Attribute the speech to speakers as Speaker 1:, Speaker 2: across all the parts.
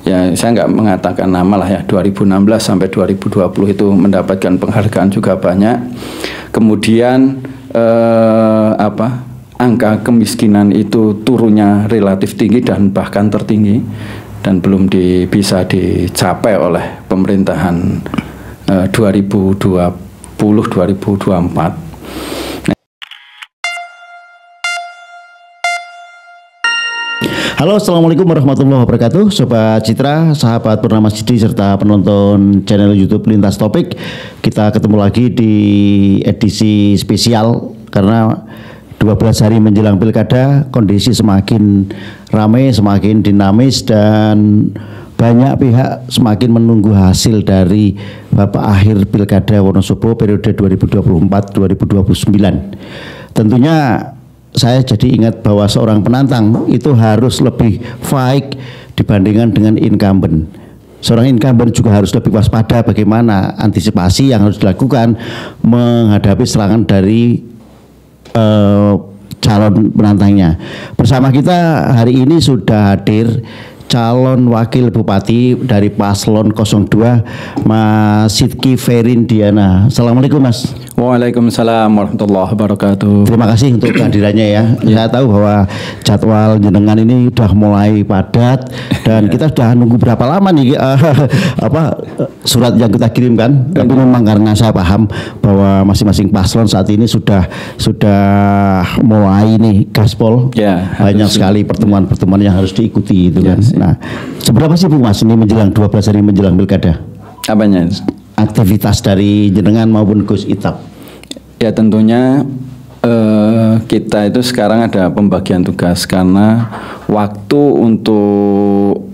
Speaker 1: ya saya nggak mengatakan nama lah ya, 2016 sampai 2020 itu mendapatkan penghargaan juga banyak. Kemudian angka kemiskinan itu turunnya relatif tinggi dan bahkan tertinggi dan belum bisa dicapai oleh pemerintahan 2020-2024.
Speaker 2: Halo, assalamualaikum warahmatullahi wabarakatuh, Sobat Citra, sahabat Purnama Sidi, serta penonton channel YouTube Lintas Topik. Kita ketemu lagi di edisi spesial karena 12 hari menjelang pilkada, kondisi semakin ramai, semakin dinamis, dan banyak pihak semakin menunggu hasil dari babak akhir pilkada Wonosobo periode 2024-2029. Tentunya saya jadi ingat bahwa seorang penantang itu harus lebih baik dibandingkan dengan incumbent. Seorang incumbent juga harus lebih waspada bagaimana antisipasi yang harus dilakukan menghadapi serangan dari calon penantangnya. Bersama kita hari ini sudah hadir calon wakil bupati dari paslon 02, Mas Sidki Ferin Diana. Assalamualaikum, Mas.
Speaker 1: Waalaikumsalam warahmatullahi wabarakatuh.
Speaker 2: Terima kasih untuk kehadirannya ya. Saya tahu bahwa jadwal jenengan ini sudah mulai padat dan kita sudah nunggu berapa lama nih surat yang kita kirimkan. Tapi memang karena saya paham bahwa masing-masing paslon saat ini sudah mulai nih gaspol. Banyak sekali pertemuan-pertemuan yang harus diikuti itu kan. Nah, seberapa sibuk Mas ini menjelang 12 hari menjelang pilkada?
Speaker 1: Apanya?
Speaker 2: Aktivitas dari jenengan maupun Gus Itap.
Speaker 1: Ya tentunya kita itu sekarang ada pembagian tugas karena waktu untuk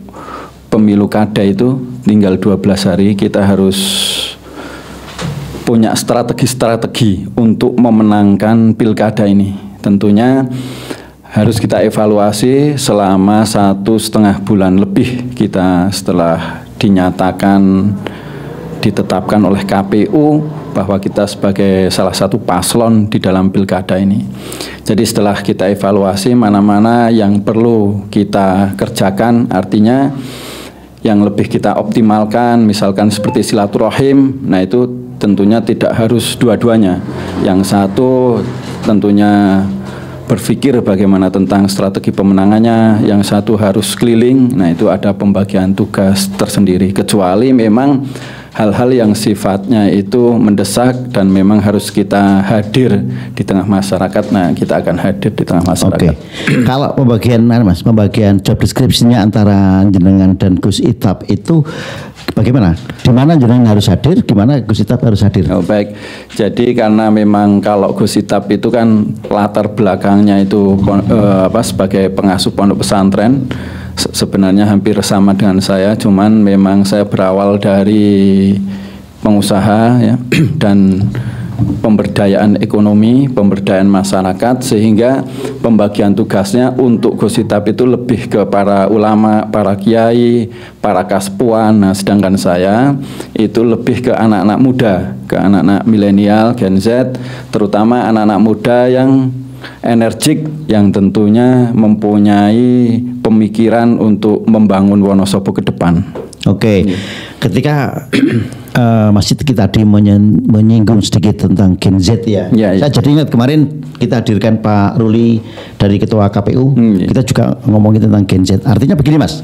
Speaker 1: pemilu kada itu tinggal 12 hari. Kita harus punya strategi-strategi untuk memenangkan pilkada ini. Tentunya harus kita evaluasi selama 1,5 bulan lebih kita setelah ditetapkan oleh KPU bahwa kita sebagai salah satu paslon di dalam pilkada ini. Jadi setelah kita evaluasi mana-mana yang perlu kita kerjakan, artinya yang lebih kita optimalkan, misalkan seperti silaturahim, nah itu tentunya tidak harus dua-duanya. Yang satu tentunya berpikir bagaimana tentang strategi pemenangannya, yang satu harus keliling, nah itu ada pembagian tugas tersendiri, kecuali memang hal-hal yang sifatnya itu mendesak dan memang harus kita hadir di tengah masyarakat, nah kita akan hadir di tengah masyarakat.
Speaker 2: Kalau pembagian job description-nya antara jenengan dan Gus Itap itu bagaimana? Di mana jenengan harus hadir, di mana Gus Itap harus hadir?
Speaker 1: Baik, jadi karena memang kalau Gus Itap itu kan latar belakangnya itu sebagai pengasuh pondok pesantren, sebenarnya hampir sama dengan saya, cuman memang saya berawal dari pengusaha ya, dan pemberdayaan ekonomi, pemberdayaan masyarakat, sehingga pembagian tugasnya untuk Gus Itap itu lebih ke para ulama, para kiai, para kaspuan. Nah, sedangkan saya itu lebih ke anak-anak muda, ke anak-anak milenial, Gen Z, terutama anak-anak muda yang energik, yang tentunya mempunyai pemikiran untuk membangun Wonosobo ke depan.
Speaker 2: Ketika Mas Sidki tadi menyinggung sedikit tentang Gen Z ya. Saya jadi ingat kemarin kita hadirkan Pak Ruli dari Ketua KPU, kita juga ngomongin tentang Gen Z. Artinya begini Mas,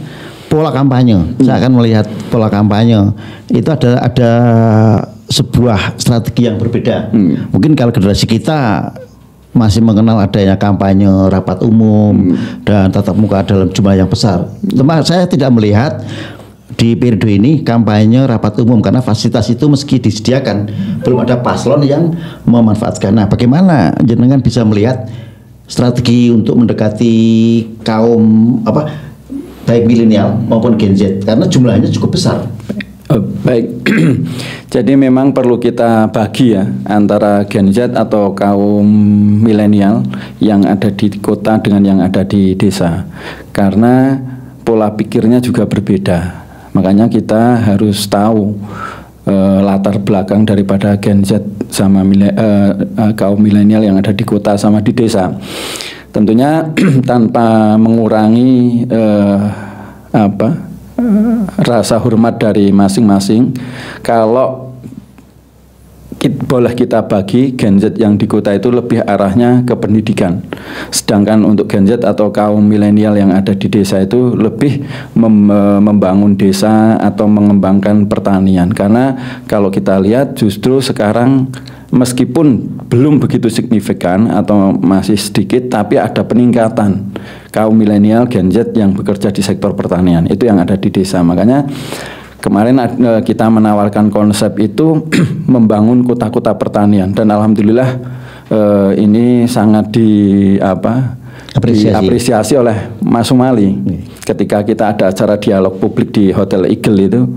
Speaker 2: pola kampanye, saya akan melihat pola kampanye itu ada sebuah strategi yang berbeda. Mungkin kalau generasi kita masih mengenal adanya kampanye rapat umum dan tatap muka dalam jumlah yang besar. Saya tidak melihat di periode ini kampanye rapat umum karena fasilitas itu meski disediakan belum ada paslon yang memanfaatkan. Nah, bagaimana jenengan bisa melihat strategi untuk mendekati kaum baik milenial maupun Gen Z karena jumlahnya cukup besar?
Speaker 1: Baik, jadi memang perlu kita bagi ya antara Gen Z atau kaum milenial yang ada di kota dengan yang ada di desa, karena pola pikirnya juga berbeda. Makanya kita harus tahu latar belakang daripada Gen Z sama kaum milenial yang ada di kota sama di desa. Tentunya tanpa mengurangi rasa hormat dari masing-masing. Kalau boleh kita bagi, Gen Z yang di kota itu lebih arahnya ke pendidikan. Sedangkan untuk Gen Z atau kaum milenial yang ada di desa itu lebih membangun desa atau mengembangkan pertanian. Karena kalau kita lihat justru sekarang meskipun belum begitu signifikan atau masih sedikit, tapi ada peningkatan kaum milenial Gen Z yang bekerja di sektor pertanian. Itu yang ada di desa. Makanya kemarin kita menawarkan konsep itu membangun kota-kota pertanian, dan alhamdulillah ini sangat diapresiasi oleh Mas Sumali. Ketika kita ada acara dialog publik di Hotel Eagle itu,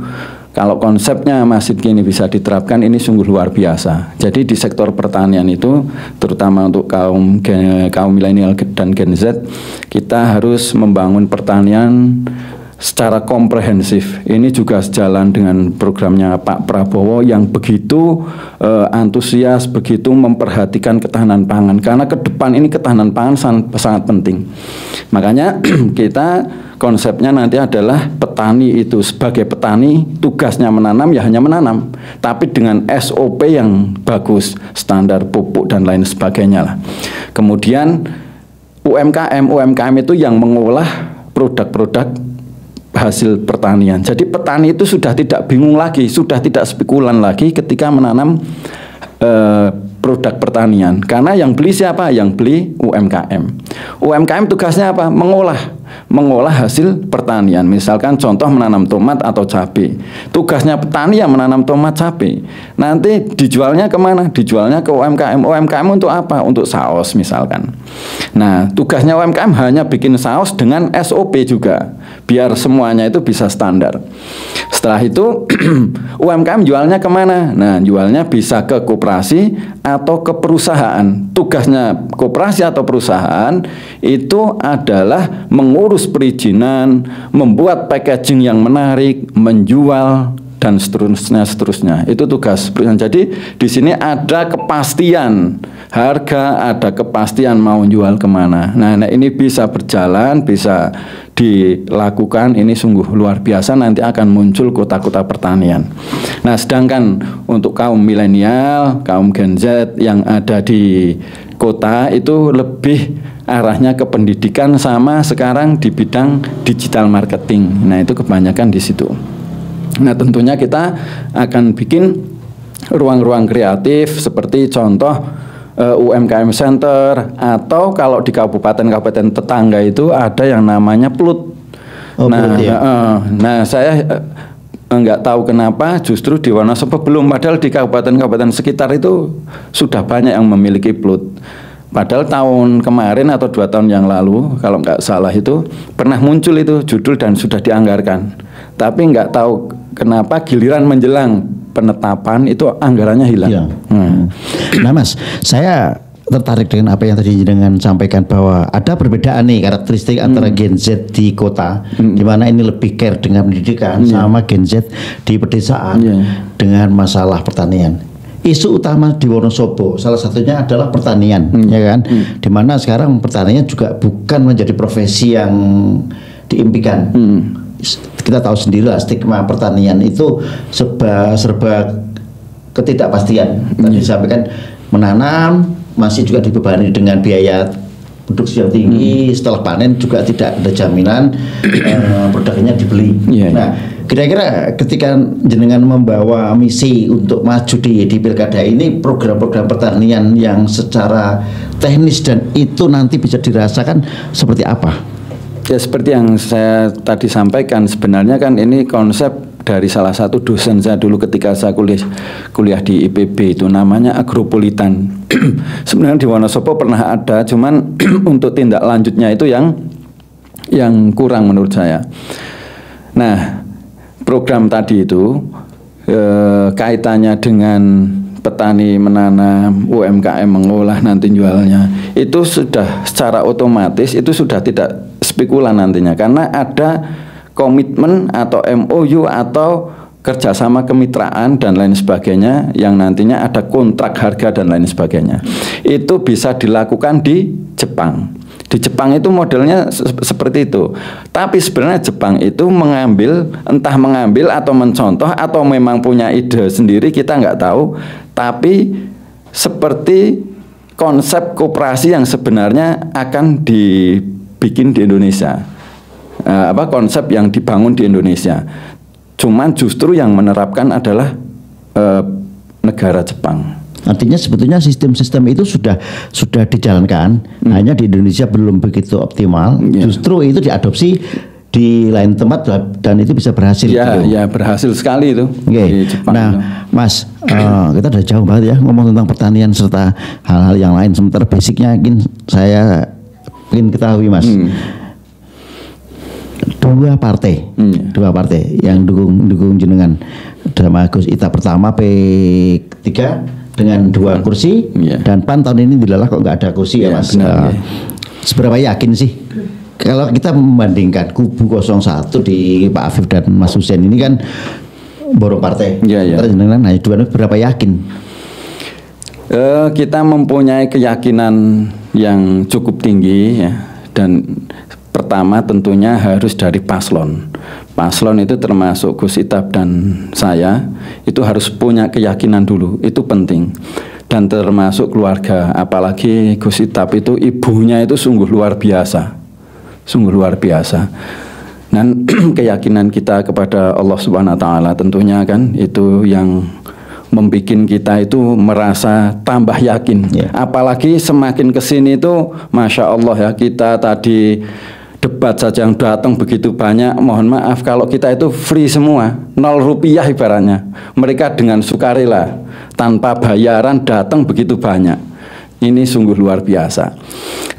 Speaker 1: kalau konsepnya masjid ini bisa diterapkan, ini sungguh luar biasa. Jadi di sektor pertanian itu, terutama untuk kaum milenial dan Gen Z, kita harus membangun pertanian secara komprehensif. Ini juga sejalan dengan programnya Pak Prabowo yang begitu antusias, begitu memperhatikan ketahanan pangan. Karena ke depan ini ketahanan pangan sangat penting. Makanya kita konsepnya nanti adalah petani itu sebagai petani tugasnya menanam, ya hanya menanam, tapi dengan SOP yang bagus, standar pupuk dan lain sebagainya lah. Kemudian UMKM itu yang mengolah produk-produk hasil pertanian. Jadi petani itu sudah tidak bingung lagi, sudah tidak spekulan lagi ketika menanam produk pertanian. Karena yang beli siapa? Yang beli UMKM. UMKM tugasnya apa? Mengolah hasil pertanian. Misalkan contoh menanam tomat atau cabai. Tugasnya petani yang menanam tomat cabai. Nanti dijualnya kemana? Dijualnya ke UMKM. UMKM untuk apa? Untuk saus misalkan. Nah, tugasnya UMKM hanya bikin saus dengan SOP juga, biar semuanya itu bisa standar. Setelah itu UMKM jualnya kemana? Nah, jualnya bisa ke koperasi atau ke perusahaan. Tugasnya koperasi atau perusahaan itu adalah mengurus perizinan, membuat packaging yang menarik, menjual, dan seterusnya. Itu tugas perusahaan. Jadi di sini ada kepastian harga, ada kepastian mau jual kemana. Nah, ini bisa berjalan, bisa dilakukan. Ini sungguh luar biasa. Nanti akan muncul kota-kota pertanian. Nah, sedangkan untuk kaum milenial, kaum Gen Z yang ada di kota itu lebih arahnya ke pendidikan, sama sekarang di bidang digital marketing. Nah, itu kebanyakan di situ. Nah, tentunya kita akan bikin ruang-ruang kreatif seperti contoh UMKM Center, atau kalau di kabupaten-kabupaten tetangga itu ada yang namanya PLUT. Nah, saya nggak tahu kenapa justru di Wonosobo belum, padahal di kabupaten-kabupaten sekitar itu sudah banyak yang memiliki PLUT. Padahal tahun kemarin atau 2 tahun yang lalu, kalau nggak salah itu pernah muncul itu judul dan sudah dianggarkan. Tapi nggak tahu kenapa giliran menjelang penetapan itu anggarannya hilang.
Speaker 2: Nah, Mas, saya tertarik dengan apa yang tadi dengan sampaikan bahwa ada perbedaan nih karakteristik antara Gen Z di kota, di mana ini lebih care dengan pendidikan, sama Gen Z di pedesaan dengan masalah pertanian. Isu utama di Wonosobo salah satunya adalah pertanian, ya kan? Dimana sekarang pertanian juga bukan menjadi profesi yang diimpikan. Kita tahu sendirilah stigma pertanian itu serba ketidakpastian. Tadi disampaikan menanam masih juga dibebani dengan biaya produksi yang tinggi, setelah panen juga tidak ada jaminan produknya dibeli. Nah, kira-kira ketika jenengan membawa misi untuk maju di pilkada ini, program-program pertanian yang secara teknis dan itu nanti bisa dirasakan seperti apa?
Speaker 1: Ya, seperti yang saya tadi sampaikan, sebenarnya kan ini konsep dari salah satu dosen saya dulu ketika saya kuliah di IPB, itu namanya agropolitan. Sebenarnya di Wonosobo pernah ada, cuman untuk tindak lanjutnya itu yang kurang menurut saya. Nah, program tadi itu kaitannya dengan petani menanam, UMKM mengolah, nanti jualnya, itu sudah secara otomatis itu sudah tidak spekulan nantinya, karena ada komitmen atau MOU atau kerjasama kemitraan dan lain sebagainya, yang nantinya ada kontrak harga dan lain sebagainya. Itu bisa dilakukan di Jepang. Di Jepang itu modelnya seperti itu. Tapi sebenarnya Jepang itu entah mengambil atau mencontoh atau memang punya ide sendiri, kita nggak tahu. Tapi seperti konsep koperasi yang sebenarnya akan dibikin di Indonesia. Konsep yang dibangun di Indonesia. Cuman justru yang menerapkan adalah negara Jepang.
Speaker 2: Artinya sebetulnya sistem-sistem itu sudah dijalankan, hanya di Indonesia belum begitu optimal. Justru itu diadopsi di lain tempat dan itu bisa berhasil.
Speaker 1: Ya berhasil sekali itu.
Speaker 2: Di Jepang. Nah, Mas, kita udah jauh banget ya ngomong tentang pertanian serta hal-hal yang lain. Sementara basicnya saya ingin ketahui, Mas. Dua partai yang dukung jenengan drama Gus Ita pertama P3 dengan 2 kursi dan PAN tahun ini dilalah kok nggak ada kursi ya Mas. Seberapa yakin sih kalau kita membandingkan kubu 01 di Pak Afif dan Mas Hussein ini kan borong partai, jenengan hanya 2, berapa yakin?
Speaker 1: Kita mempunyai keyakinan yang cukup tinggi ya, dan pertama tentunya harus dari paslon. Paslon itu termasuk Gus Itap dan saya, itu harus punya keyakinan dulu, itu penting. Dan termasuk keluarga, apalagi Gus Itap itu ibunya itu sungguh luar biasa. Sungguh luar biasa. Dan keyakinan kita kepada Allah Subhanahu wa taala tentunya kan itu yang membikin kita itu merasa tambah yakin. Apalagi semakin kesini itu Masya Allah ya, kita tadi debat saja yang datang begitu banyak, mohon maaf kalau kita itu free semua, 0 rupiah ibaratnya. Mereka dengan sukarela, tanpa bayaran datang begitu banyak. Ini sungguh luar biasa.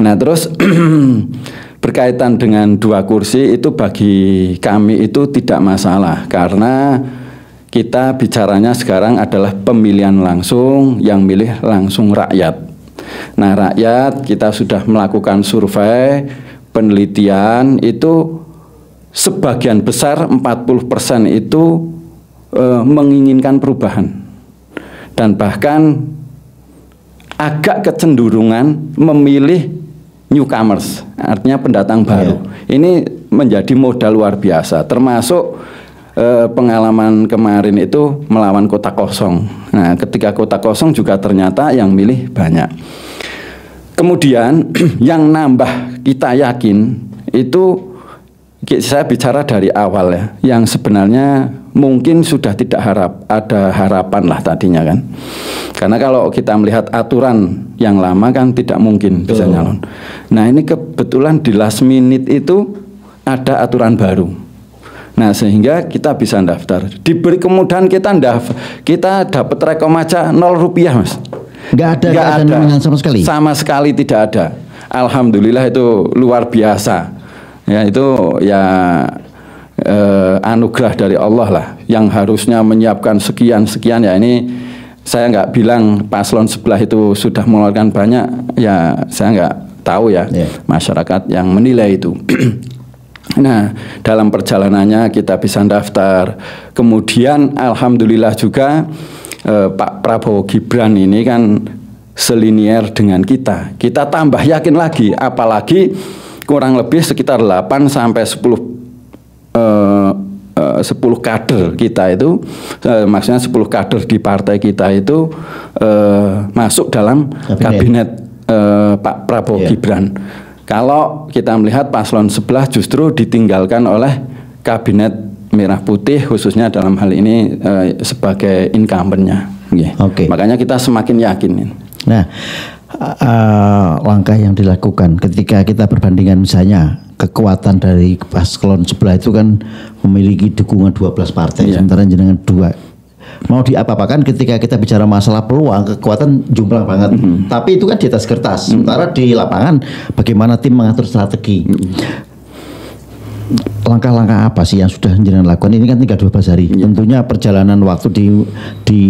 Speaker 1: Nah terus berkaitan dengan 2 kursi itu bagi kami itu tidak masalah, karena kita bicaranya sekarang adalah pemilihan langsung, yang milih langsung rakyat. Nah rakyat kita sudah melakukan survei, penelitian itu sebagian besar 40% itu menginginkan perubahan, dan bahkan agak kecenderungan memilih newcomers, artinya pendatang baru. Ini menjadi modal luar biasa, termasuk pengalaman kemarin itu melawan kota kosong. Nah ketika kota kosong juga ternyata yang milih banyak. Kemudian yang nambah kita yakin itu, saya bicara dari awal ya, yang sebenarnya mungkin sudah tidak ada harapan lah tadinya kan. Karena kalau kita melihat aturan yang lama kan tidak mungkin bisa nyalon. Nah ini kebetulan di last minute itu ada aturan baru. Nah sehingga kita bisa daftar. Diberi kemudahan kita dapat rekom aja 0 rupiah Mas.
Speaker 2: Nggak ada sama sekali.
Speaker 1: Sama sekali tidak ada. Alhamdulillah itu luar biasa. Ya itu ya anugerah dari Allah lah. Yang harusnya menyiapkan sekian ya, ini saya nggak bilang paslon sebelah itu sudah mengeluarkan banyak. Ya saya nggak tahu ya, masyarakat yang menilai itu. Nah dalam perjalanannya kita bisa daftar. Kemudian alhamdulillah juga Pak Prabowo Gibran ini kan selinier dengan kita. Kita tambah yakin lagi, apalagi kurang lebih sekitar 8 sampai 10 kader kita itu, maksudnya 10 kader di partai kita itu masuk dalam kabinet Pak Prabowo Gibran. Kalau kita melihat paslon sebelah justru ditinggalkan oleh kabinet Merah Putih, khususnya dalam hal ini sebagai incumbent-nya. Makanya kita semakin yakin.
Speaker 2: Nah, langkah yang dilakukan ketika kita perbandingan misalnya kekuatan dari paslon sebelah itu kan memiliki dukungan 12 partai, sementara jenengan 2. Mau diapa-apakan ketika kita bicara masalah peluang, kekuatan jumlah banget. Tapi itu kan di atas kertas. Sementara di lapangan bagaimana tim mengatur strategi. Langkah-langkah apa sih yang sudah jenengan lakukan? Ini kan tinggal 12 hari. Tentunya perjalanan waktu di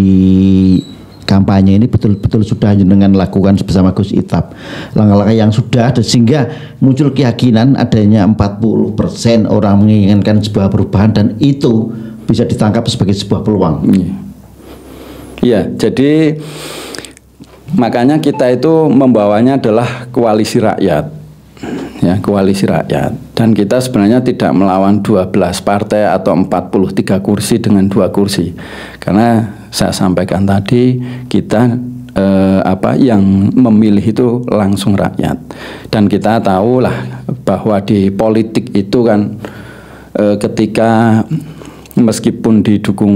Speaker 2: kampanye ini betul-betul sudah jenengan lakukan bersama Gus Itap. Langkah-langkah yang sudah ada sehingga muncul keyakinan adanya 40% orang menginginkan sebuah perubahan, dan itu bisa ditangkap sebagai sebuah peluang.
Speaker 1: Iya, jadi makanya kita itu membawanya adalah koalisi rakyat. ya, koalisi rakyat. Dan kita sebenarnya tidak melawan 12 partai atau 43 kursi dengan 2 kursi. Karena saya sampaikan tadi, kita yang memilih itu langsung rakyat. Dan kita tahulah bahwa di politik itu kan ketika meskipun didukung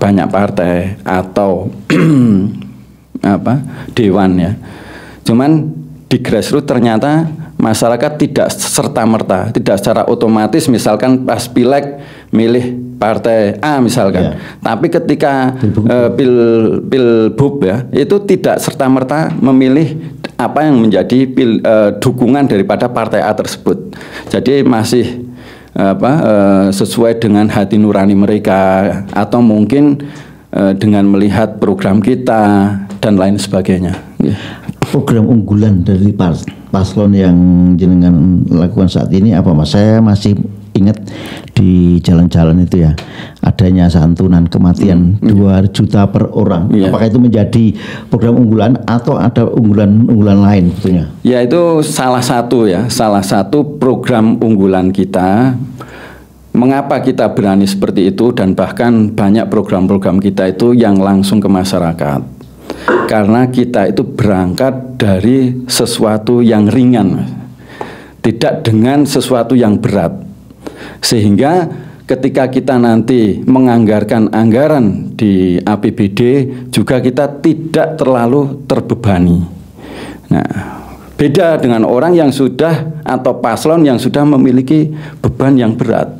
Speaker 1: banyak partai atau dewan ya, cuman di grassroots ternyata masyarakat tidak serta-merta, tidak secara otomatis misalkan pas pileg milih partai A misalkan, tapi ketika pilbub ya itu tidak serta-merta memilih apa yang menjadi dukungan daripada partai A tersebut. Jadi masih sesuai dengan hati nurani mereka atau mungkin dengan melihat program kita dan lain sebagainya.
Speaker 2: Program unggulan dari paslon yang jenengan lakukan saat ini apa Mas? Saya masih ingat di jalan-jalan itu ya adanya santunan kematian 2 juta per orang. Apakah itu menjadi program unggulan atau ada unggulan lain sebetulnya?
Speaker 1: Ya itu salah satu program unggulan kita. Mengapa kita berani seperti itu dan bahkan banyak program-program kita itu yang langsung ke masyarakat? Karena kita itu berangkat dari sesuatu yang ringan, tidak dengan sesuatu yang berat. Sehingga ketika kita nanti menganggarkan anggaran di APBD juga kita tidak terlalu terbebani. Nah, beda dengan orang yang sudah atau paslon yang sudah memiliki beban yang berat.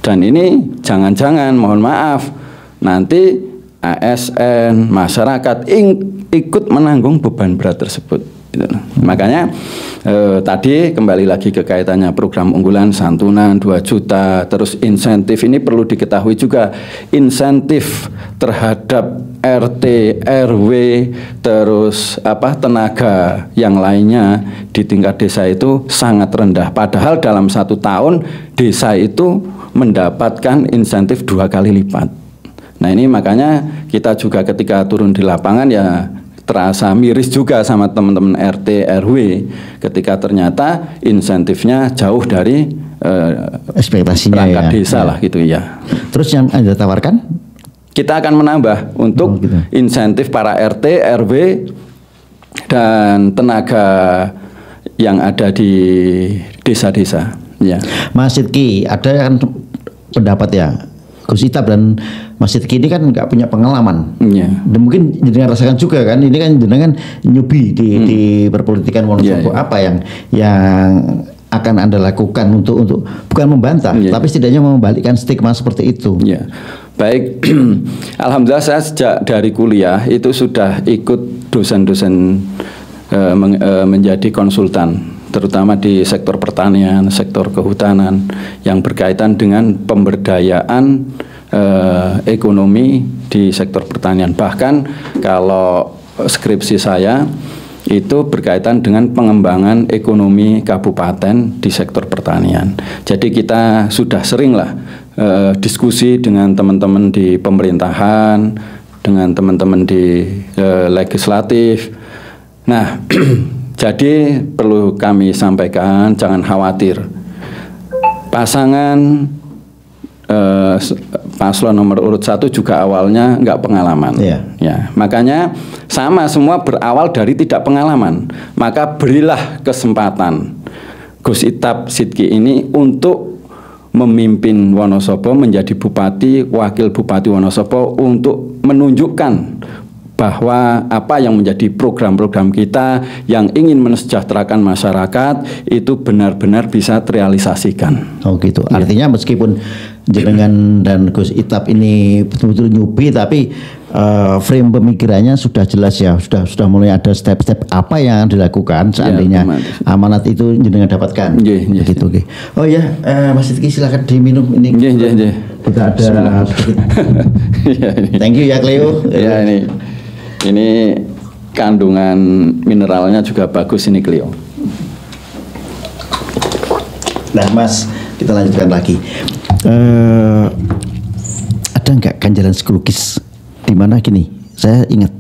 Speaker 1: Dan ini jangan-jangan mohon maaf nanti ASN, masyarakat ikut menanggung beban berat tersebut. Makanya tadi kembali lagi ke kaitannya program unggulan santunan 2 juta, terus insentif ini perlu diketahui juga insentif terhadap RT, RW, terus tenaga yang lainnya di tingkat desa itu sangat rendah. Padahal dalam 1 tahun desa itu mendapatkan insentif 2 kali lipat. Nah ini makanya kita juga ketika turun di lapangan ya terasa miris juga sama teman-teman RT, RW ketika ternyata insentifnya jauh dari
Speaker 2: ekspektasinya
Speaker 1: perangkat desa lah gitu ya.
Speaker 2: Terus yang Anda tawarkan?
Speaker 1: Kita akan menambah untuk insentif para RT, RW dan tenaga yang ada di desa-desa. Ya.
Speaker 2: Mas Sidki, ada kan pendapat ya Gus Itap dan Mas Sidki ini kan nggak punya pengalaman. Dan mungkin jenengan rasakan juga kan, ini kan jenengan newbie di perpolitikan Wonosobo. Apa yang akan Anda lakukan untuk bukan membantah, tapi setidaknya membalikkan stigma seperti itu?
Speaker 1: Baik, alhamdulillah saya sejak dari kuliah itu sudah ikut dosen-dosen menjadi konsultan, terutama di sektor pertanian, sektor kehutanan yang berkaitan dengan pemberdayaan ekonomi di sektor pertanian. Bahkan kalau skripsi saya itu berkaitan dengan pengembangan ekonomi kabupaten di sektor pertanian. Jadi kita sudah seringlah diskusi dengan teman-teman di pemerintahan, dengan teman-teman di legislatif. Nah, jadi perlu kami sampaikan, jangan khawatir. Pasangan paslon nomor urut 1 juga awalnya nggak pengalaman. Ya, makanya sama semua berawal dari tidak pengalaman. Maka berilah kesempatan Gus Itap Sidki ini untuk memimpin Wonosobo, menjadi bupati, wakil bupati Wonosobo, untuk menunjukkan bahwa apa yang menjadi program-program kita yang ingin mensejahterakan masyarakat itu benar-benar bisa terrealisasikan.
Speaker 2: Oh gitu. Artinya meskipun jenengan dan Gus Itap ini betul-betul newbie, tapi frame pemikirannya sudah jelas ya, sudah mulai ada step-step apa yang dilakukan seandainya amanat itu jenengan dapatkan. Begitu. Oh ya, Mas Sidki silakan diminum ini. Kita ada sedikit. Thank you ya Cleo.
Speaker 1: Ya ini kandungan mineralnya juga bagus ini Cleo.
Speaker 2: Nah Mas, kita lanjutkan lagi. Ada nggak ganjalan psikologis di mana gini? Saya ingat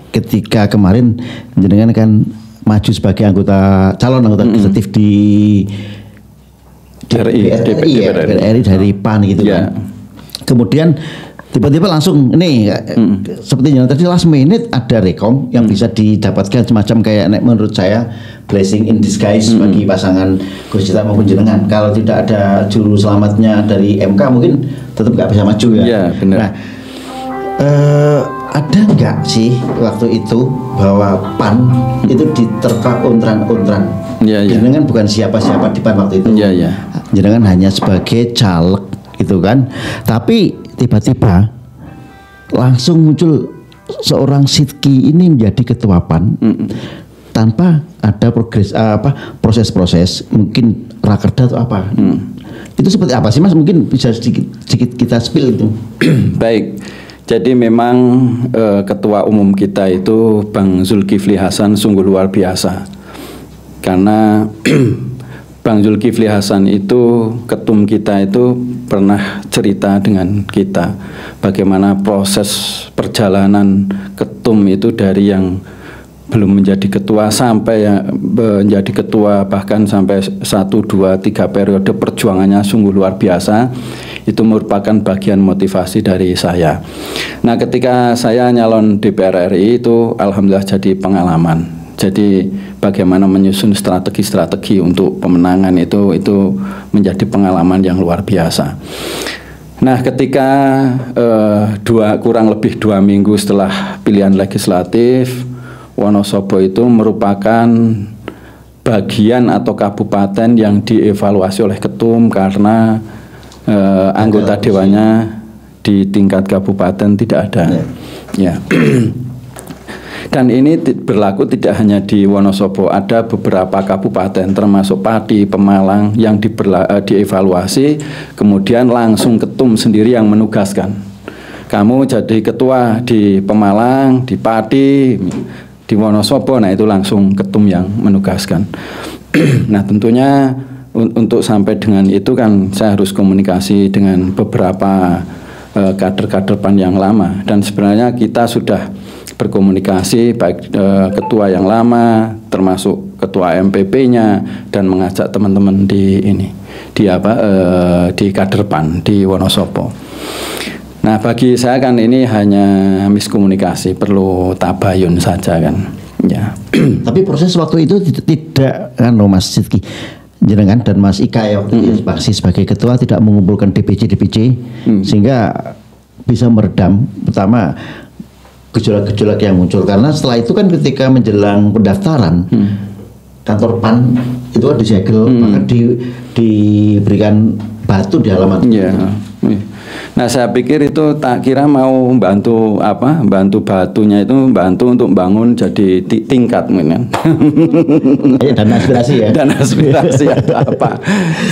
Speaker 2: ketika kemarin jenengan kan maju sebagai calon anggota legislatif di RI dari PAN gitu kan. Kemudian tiba-tiba langsung seperti yang tadi last minute ada rekom yang bisa didapatkan semacam kayak menurut saya blessing in disguise bagi pasangan Gus Cita maupun jenengan. Kalau tidak ada juru selamatnya dari MK mungkin tetap nggak bisa maju ya.
Speaker 1: Iya, benar.
Speaker 2: Nah, ada nggak sih waktu itu bahwa PAN itu diterpa untran-untran? Jenengan bukan siapa-siapa di PAN waktu itu. Jenengan hanya sebagai caleg gitu kan. Tapi tiba-tiba langsung muncul seorang Sidki ini menjadi ketua PAN tanpa ada proses-proses mungkin rakerda atau apa. Itu seperti apa sih Mas? Mungkin bisa sedikit kita spill itu.
Speaker 1: Baik. Jadi memang ketua umum kita itu Bang Zulkifli Hasan sungguh luar biasa. Karena Bang Zulkifli Hasan itu ketum kita itu pernah cerita dengan kita bagaimana proses perjalanan ketum itu dari yang belum menjadi ketua sampai yang menjadi ketua, bahkan sampai 1, 2, 3 periode perjuangannya sungguh luar biasa. Itu merupakan bagian motivasi dari saya. Nah, ketika saya nyalon DPR RI itu alhamdulillah jadi pengalaman. Jadi bagaimana menyusun strategi-strategi untuk pemenangan itu menjadi pengalaman yang luar biasa. Nah, ketika kurang lebih 2 minggu setelah pilihan legislatif, Wonosobo itu merupakan bagian atau kabupaten yang dievaluasi oleh ketum karena anggota dewannya di tingkat kabupaten tidak ada. Ya. Dan ini berlaku tidak hanya di Wonosobo, ada beberapa kabupaten termasuk Pati, Pemalang yang dievaluasi, kemudian langsung ketum sendiri yang menugaskan. Kamu jadi ketua di Pemalang, di Pati, di Wonosobo, nah itu langsung ketum yang menugaskan. Nah, tentunya untuk sampai dengan itu kan saya harus komunikasi dengan beberapa kader-kader PAN yang lama, dan sebenarnya kita sudah berkomunikasi baik ketua yang lama termasuk ketua MPP-nya dan mengajak teman-teman di kader PAN di Wonosobo. Nah, bagi saya kan ini hanya miskomunikasi, perlu tabayun saja kan. Ya.
Speaker 2: Tapi proses waktu itu tidak kan Mas Sidki jenengan dan Mas Ika ya masih sebagai ketua tidak mengumpulkan DPC sehingga bisa meredam pertama gejolak-gejolak yang muncul, karena setelah itu kan ketika menjelang pendaftaran kantor PAN itu kan disegel, maka diberikan batu di halaman.
Speaker 1: Nah, saya pikir itu tak kira mau bantu batunya itu bantu untuk bangun jadi tingkat mungkin.
Speaker 2: Dan aspirasi ya.
Speaker 1: Dan aspirasi atau apa.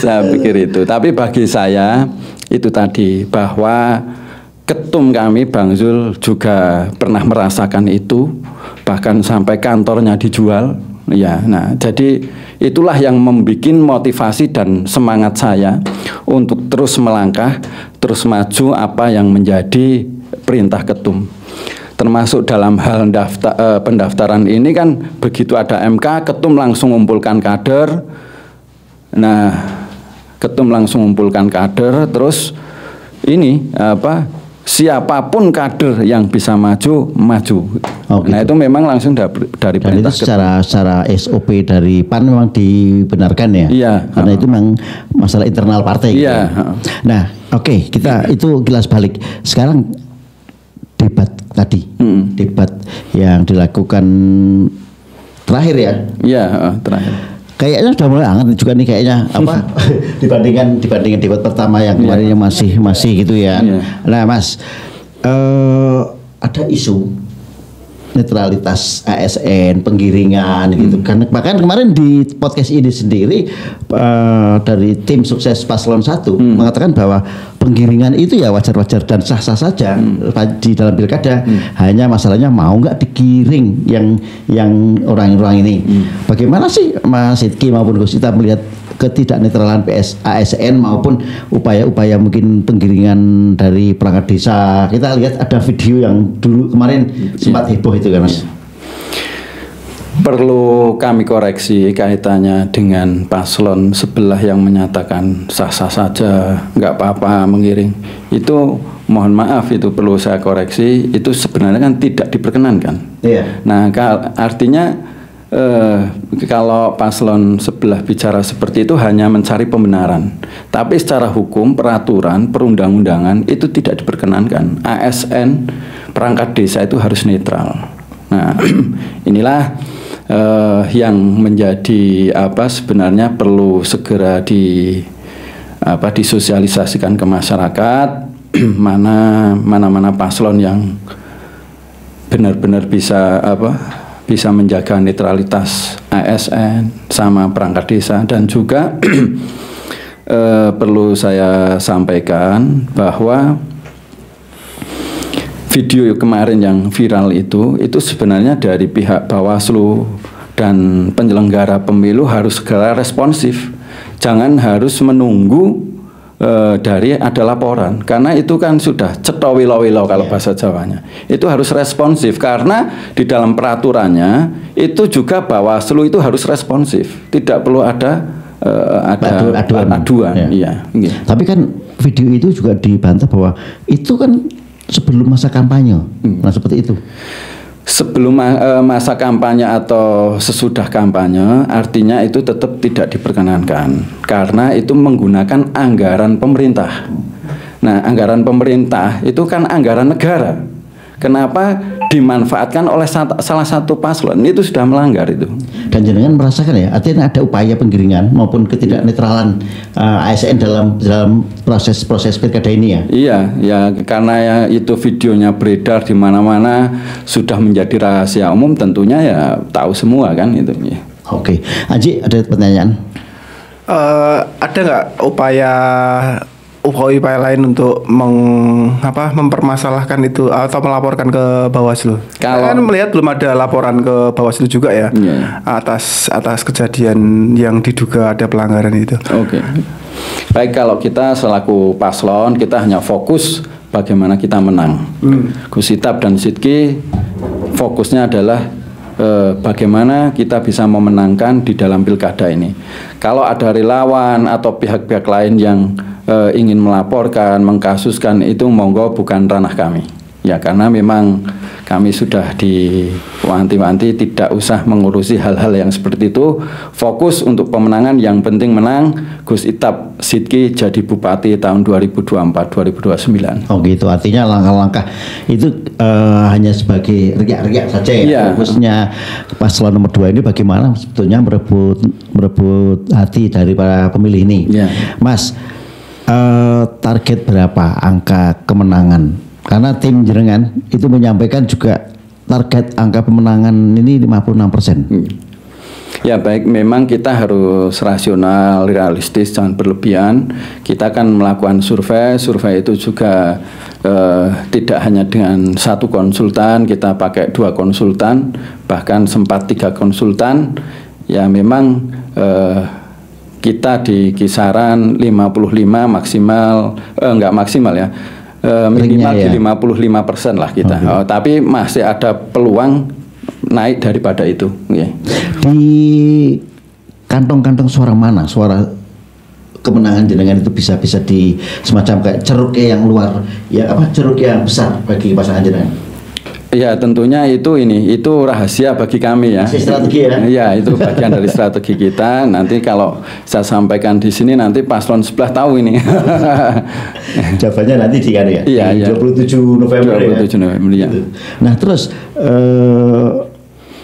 Speaker 1: Saya pikir itu. Tapi bagi saya itu tadi bahwa ketum kami Bang Zul juga pernah merasakan itu, bahkan sampai kantornya dijual. Ya, nah jadi itulah yang membuat motivasi dan semangat saya untuk terus melangkah, terus maju apa yang menjadi perintah ketum. Termasuk dalam hal pendaftaran ini kan begitu ada MK, ketum langsung mengumpulkan kader. Nah, ketum langsung mengumpulkan kader, terus siapapun kader yang bisa maju. Nah, itu memang langsung dari
Speaker 2: perintah. Dan itu secara SOP dari PAN memang dibenarkan ya.
Speaker 1: Iya.
Speaker 2: Karena itu memang masalah internal partai.
Speaker 1: Iya.
Speaker 2: Gitu. Nah, oke, kita itu kilas balik. Sekarang debat tadi, debat yang dilakukan terakhir ya.
Speaker 1: Iya, terakhir.
Speaker 2: Kayaknya sudah mulai hangat juga nih kayaknya dibandingkan debat pertama yang kemarin yang masih gitu ya. Nah, Mas, ada isu netralitas ASN, penggiringan gitu kan. Bahkan kemarin di podcast ini sendiri dari tim sukses Paslon 1 mengatakan bahwa penggiringan itu ya wajar-wajar dan sah-sah saja di dalam pilkada. Hanya masalahnya mau nggak digiring yang orang-orang ini. Bagaimana sih Mas Sidki maupun Gus Cita melihat ketidaknetralan ASN maupun upaya-upaya mungkin penggiringan dari perangkat desa? Kita lihat ada video yang dulu kemarin sempat heboh itu kan Mas.
Speaker 1: perlu kami koreksi kaitannya dengan paslon sebelah yang menyatakan sah-sah saja, nggak apa-apa mengiring. Itu mohon maaf, itu perlu saya koreksi, itu sebenarnya kan tidak diperkenankan.
Speaker 2: Iya.
Speaker 1: Nah, artinya kalau paslon sebelah bicara seperti itu hanya mencari pembenaran. Tapi secara hukum, peraturan, perundang-undangan itu tidak diperkenankan. ASN perangkat desa itu harus netral. Nah, inilah yang menjadi sebenarnya perlu segera disosialisasikan ke masyarakat, mana paslon yang benar-benar bisa menjaga netralitas ASN sama perangkat desa. Dan juga perlu saya sampaikan bahwa video kemarin yang viral itu sebenarnya dari pihak Bawaslu dan penyelenggara pemilu harus segera responsif. Jangan harus menunggu dari ada laporan, karena itu kan sudah cetha wilo-wilo kalau bahasa Jawanya. Itu harus responsif, karena di dalam peraturannya itu juga Bawaslu itu harus responsif. Tidak perlu ada aduan.
Speaker 2: Ya. Iya. Tapi kan video itu juga dibantah bahwa itu kan sebelum masa kampanye. Nah, seperti itu.
Speaker 1: Sebelum masa kampanye atau sesudah kampanye, artinya itu tetap tidak diperkenankan karena itu menggunakan anggaran pemerintah. Nah, anggaran pemerintah itu kan anggaran negara. Kenapa dimanfaatkan oleh salah satu paslon? Itu sudah melanggar itu.
Speaker 2: Dan jenengan merasakan ya, artinya ada upaya penggiringan maupun ketidaknetralan ASN dalam proses pilkada ini ya?
Speaker 1: Iya, ya karena ya itu videonya beredar di mana-mana, sudah menjadi rahasia umum, tentunya ya tahu semua kan itu. Ya.
Speaker 2: Oke, Aji ada pertanyaan?
Speaker 3: Ada nggak upaya lain untuk mempermasalahkan itu atau melaporkan ke Bawaslu? Kalau kan melihat belum ada laporan ke Bawaslu juga ya, atas kejadian yang diduga ada pelanggaran itu.
Speaker 1: Oke. Baik, kalau kita selaku paslon kita hanya fokus bagaimana kita menang. Gus Hitap dan Sidki fokusnya adalah bagaimana kita bisa memenangkan di dalam pilkada ini. Kalau ada relawan atau pihak-pihak lain yang ingin melaporkan, mengkasuskan, itu monggo, bukan ranah kami. Ya, karena memang kami sudah diwanti-wanti tidak usah mengurusi hal-hal yang seperti itu. Fokus untuk pemenangan, yang penting menang. Gus Hitap Sidki jadi bupati tahun 2024-2029.
Speaker 2: Oh gitu, artinya langkah-langkah itu hanya sebagai riak-riak saja ya. Khususnya paslon nomor 2 ini bagaimana sebetulnya merebut hati dari para pemilih ini. Mas, target berapa angka kemenangan? Karena tim jenengan itu menyampaikan juga target angka pemenangan ini 56%.
Speaker 1: Ya baik, memang kita harus rasional, realistis, jangan berlebihan. Kita akan melakukan survei itu juga tidak hanya dengan satu konsultan, kita pakai 2 konsultan, bahkan sempat 3 konsultan. Ya memang kita di kisaran 55 maksimal, enggak maksimal ya, minimal di 55% lah kita. Tapi masih ada peluang naik daripada itu.
Speaker 2: Di kantong-kantong suara mana suara kemenangan jenengan itu bisa di semacam kayak ceruk yang luar, ya ceruk yang besar bagi pasangan jenengan?
Speaker 1: Ya tentunya itu rahasia bagi kami ya.
Speaker 2: Strategi ya.
Speaker 1: Ya itu bagian dari strategi kita. Nanti kalau saya sampaikan di sini nanti paslon sebelah tahu ini.
Speaker 2: Jawabannya nanti di kan ya.
Speaker 1: Iya.
Speaker 2: 27 November.
Speaker 1: 27 November ya.
Speaker 2: Nah terus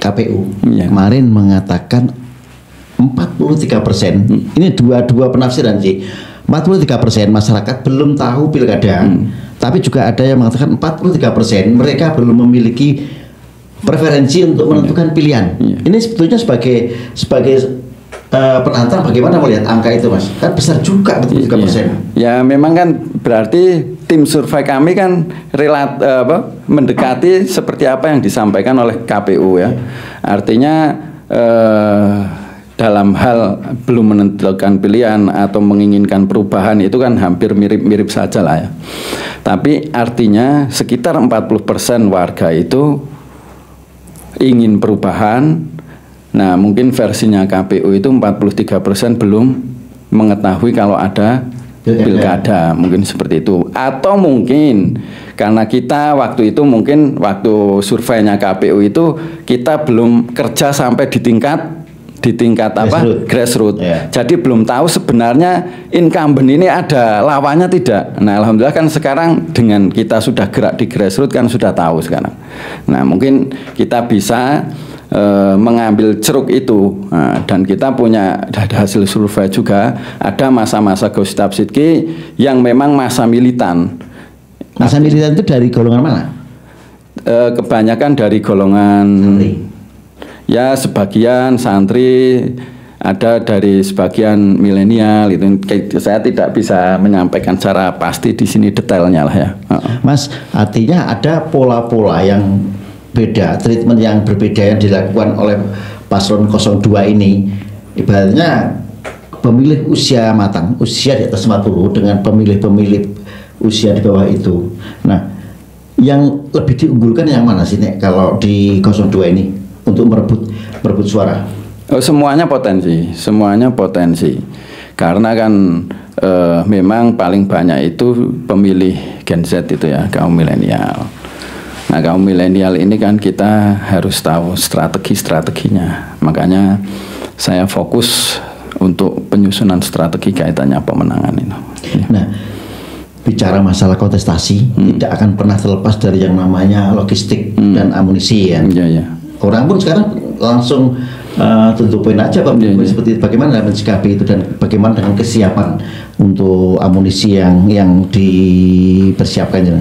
Speaker 2: KPU kemarin mengatakan 43%. Ini dua penafsiran sih. 43% masyarakat belum tahu pilkada, tapi juga ada yang mengatakan 43% mereka belum memiliki preferensi untuk menentukan pilihan. Ini sebetulnya sebagai penantar bagaimana melihat angka itu, Mas? Kan besar juga 43%.
Speaker 1: Ya memang kan berarti tim survei kami kan mendekati seperti apa yang disampaikan oleh KPU ya. Artinya dalam hal belum menentukan pilihan atau menginginkan perubahan itu kan hampir mirip-mirip saja lah ya. Tapi artinya sekitar 40% warga itu ingin perubahan, Nah, mungkin versinya KPU itu 43% belum mengetahui kalau ada pilkada, mungkin seperti itu. Atau mungkin karena kita waktu itu mungkin waktu surveinya KPU itu kita belum kerja sampai di tingkat grassroots. Yeah. Jadi belum tahu sebenarnya incumbent ini ada lawannya tidak. Nah, alhamdulillah kan sekarang dengan kita sudah gerak di grassroots kan sudah tahu sekarang. Nah, mungkin kita bisa mengambil ceruk itu. Nah, dan kita punya hasil survei juga ada masa-masa Gus Shihab Shidqi yang memang masa militan.
Speaker 2: Masa militan itu dari golongan mana?
Speaker 1: Kebanyakan dari golongan ya sebagian santri, ada dari sebagian milenial itu. Saya tidak bisa menyampaikan secara pasti di sini detailnya lah ya.
Speaker 2: Mas, artinya ada pola-pola yang beda, treatment yang berbeda yang dilakukan oleh paslon 02 ini. Ibaratnya pemilih usia matang, usia di atas 40 dengan pemilih-pemilih usia di bawah itu. Nah, yang lebih diunggulkan yang mana sih Nek, kalau di 02 ini? Untuk merebut suara.
Speaker 1: Semuanya potensi. Karena kan memang paling banyak itu pemilih Gen Z itu ya, kaum milenial. Nah, kaum milenial ini kan kita harus tahu strateginya. Makanya saya fokus untuk penyusunan strategi kaitannya pemenangan itu.
Speaker 2: Nah, bicara masalah kontestasi tidak akan pernah terlepas dari yang namanya logistik dan amunisi ya.
Speaker 1: Iya.
Speaker 2: Orang pun sekarang langsung tentuin aja Pak, seperti bagaimana mensikapi itu dan bagaimana dengan kesiapan untuk amunisi yang dipersiapkan.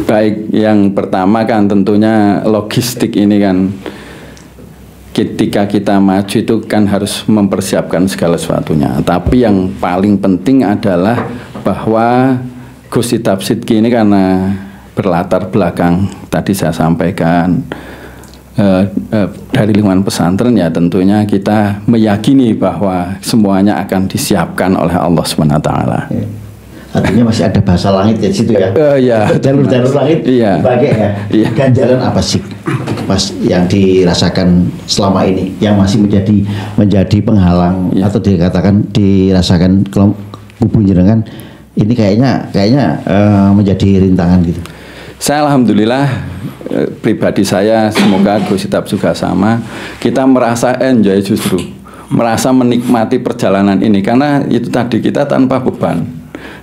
Speaker 1: Baik, yang pertama kan tentunya logistik ini kan ketika kita maju itu kan harus mempersiapkan segala sesuatunya. Tapi yang paling penting adalah bahwa Gus Shihab Shidqi ini karena berlatar belakang tadi saya sampaikan dari lingkungan pesantren ya, tentunya kita meyakini bahwa semuanya akan disiapkan oleh Allah SWT.
Speaker 2: Artinya masih ada bahasa langit di situ ya. Jalur-jalur langit dipakai ya. Ganjaran apa sih Mas yang dirasakan selama ini yang masih menjadi penghalang atau dirasakan kubu jenengan ini kayaknya menjadi rintangan gitu.
Speaker 1: Saya alhamdulillah pribadi saya, semoga Gus Shihab juga sama, kita merasa enjoy, justru merasa menikmati perjalanan ini karena itu tadi kita tanpa beban.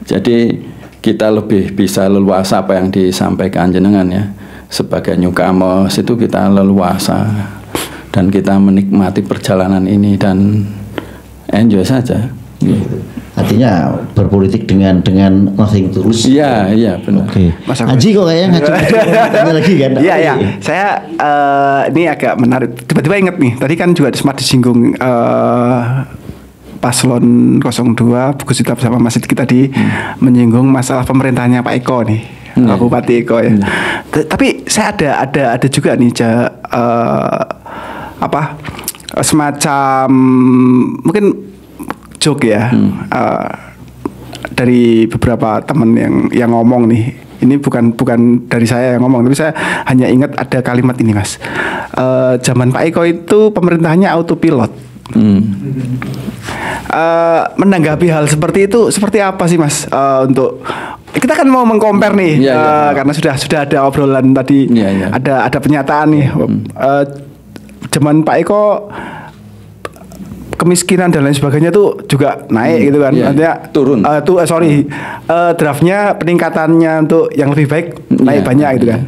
Speaker 1: Jadi kita lebih bisa leluasa apa yang disampaikan jenengan ya. Sebagai newcomers itu kita leluasa dan kita menikmati perjalanan ini dan enjoy saja.
Speaker 2: Artinya berpolitik dengan nothing tulus.
Speaker 1: Iya benar.
Speaker 2: Oke. Haji kok kayaknya ngajak lagi kan?
Speaker 3: Iya. Saya ini agak menarik. Tiba-tiba ingat nih. Tadi kan juga sempat disinggung paslon 02 Gus Shihab sama Mas Shidqi tadi menyinggung masalah pemerintahnya Pak Eko nih. Bupati Eko ya. Tapi saya ada juga nih semacam mungkin joke ya dari beberapa teman yang ngomong nih. Ini bukan dari saya yang ngomong, tapi saya hanya ingat ada kalimat ini Mas. Zaman Pak Eko itu pemerintahnya autopilot. Menanggapi hal seperti itu seperti apa sih Mas? Untuk kita kan mau meng-compare nih karena sudah ada obrolan tadi, ada pernyataan nih. Zaman Pak Eko kemiskinan dan lain sebagainya tuh juga naik gitu kan, artinya
Speaker 1: turun.
Speaker 3: Draftnya peningkatannya untuk yang lebih baik naik banyak gitu kan.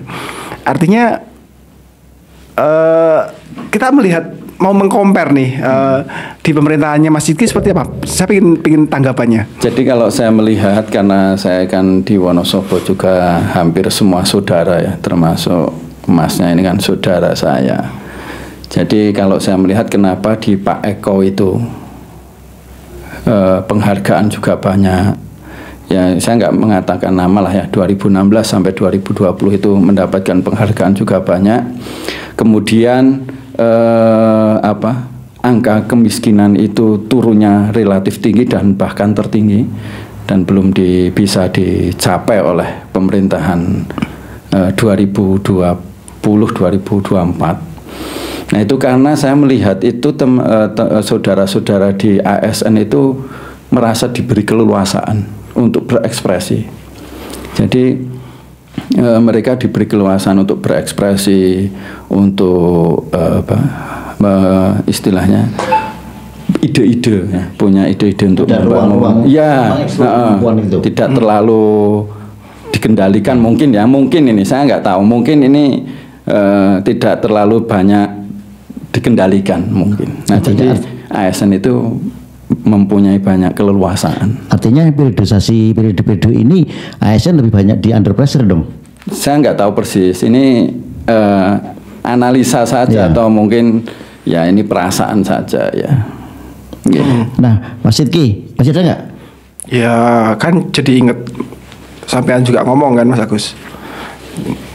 Speaker 3: Artinya kita melihat mau meng-compare nih di pemerintahannya Mas Shidqi seperti apa? Saya ingin tanggapannya.
Speaker 1: Jadi kalau saya melihat, karena saya kan di Wonosobo juga hampir semua saudara ya, termasuk Masnya ini kan saudara saya. Jadi kalau saya melihat kenapa di Pak Eko itu penghargaan juga banyak. Ya saya nggak mengatakan nama lah ya, 2016 sampai 2020 itu mendapatkan penghargaan juga banyak. Kemudian angka kemiskinan itu turunnya relatif tinggi dan bahkan tertinggi dan belum bisa dicapai oleh pemerintahan 2020-2024. Nah itu karena saya melihat itu saudara-saudara di ASN itu merasa diberi keleluasaan untuk berekspresi. Jadi mereka diberi keleluasaan untuk berekspresi, untuk istilahnya ide-ide, ya, punya ide-ide untuk membangun. Ya, tidak terlalu dikendalikan mungkin ya, mungkin ini saya nggak tahu, mungkin ini tidak terlalu banyak dikendalikan mungkin. Nah jadi ASN itu mempunyai banyak keleluasaan.
Speaker 2: Artinya periode ini ASN lebih banyak di under pressure dong?
Speaker 1: Saya nggak tahu persis. Ini analisa saja atau mungkin ya ini perasaan saja ya.
Speaker 2: Nah, Mas Sidki, masih ada nggak?
Speaker 3: Ya kan jadi inget sampean juga ngomong kan Mas Agus.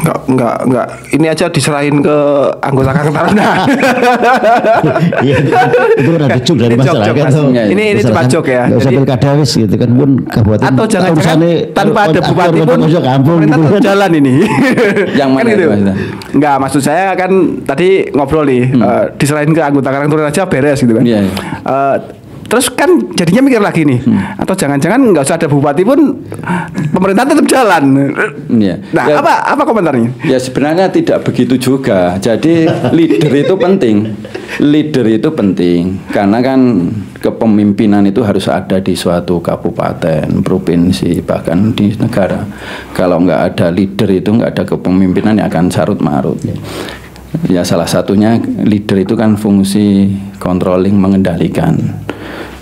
Speaker 3: Enggak. Ini aja diserahin ke anggota Karang Taruna.
Speaker 2: Itu kan ada cuk dari masyarakat.
Speaker 3: Ini cuma jok ya.
Speaker 2: Enggak usah pilkada wis gitu kan pun kabupaten.
Speaker 3: Atau jangan-jangan tanpa ada bupati pun pemerintah tetap jalan ini.
Speaker 1: Yang mana
Speaker 3: kan itu? Enggak, maksud saya kan tadi ngobrol nih diserahin ke anggota Karang Taruna aja beres gitu kan. Terus kan jadinya mikir lagi nih, atau jangan-jangan nggak usah ada bupati pun pemerintah tetap jalan. Nah, ya, apa komentarnya?
Speaker 1: Ya sebenarnya tidak begitu juga. Jadi leader itu penting. Leader itu penting karena kan kepemimpinan itu harus ada di suatu kabupaten, provinsi, bahkan di negara. Kalau nggak ada leader itu nggak ada kepemimpinan yang akan carut marut. Ya salah satunya leader itu kan fungsi controlling, mengendalikan.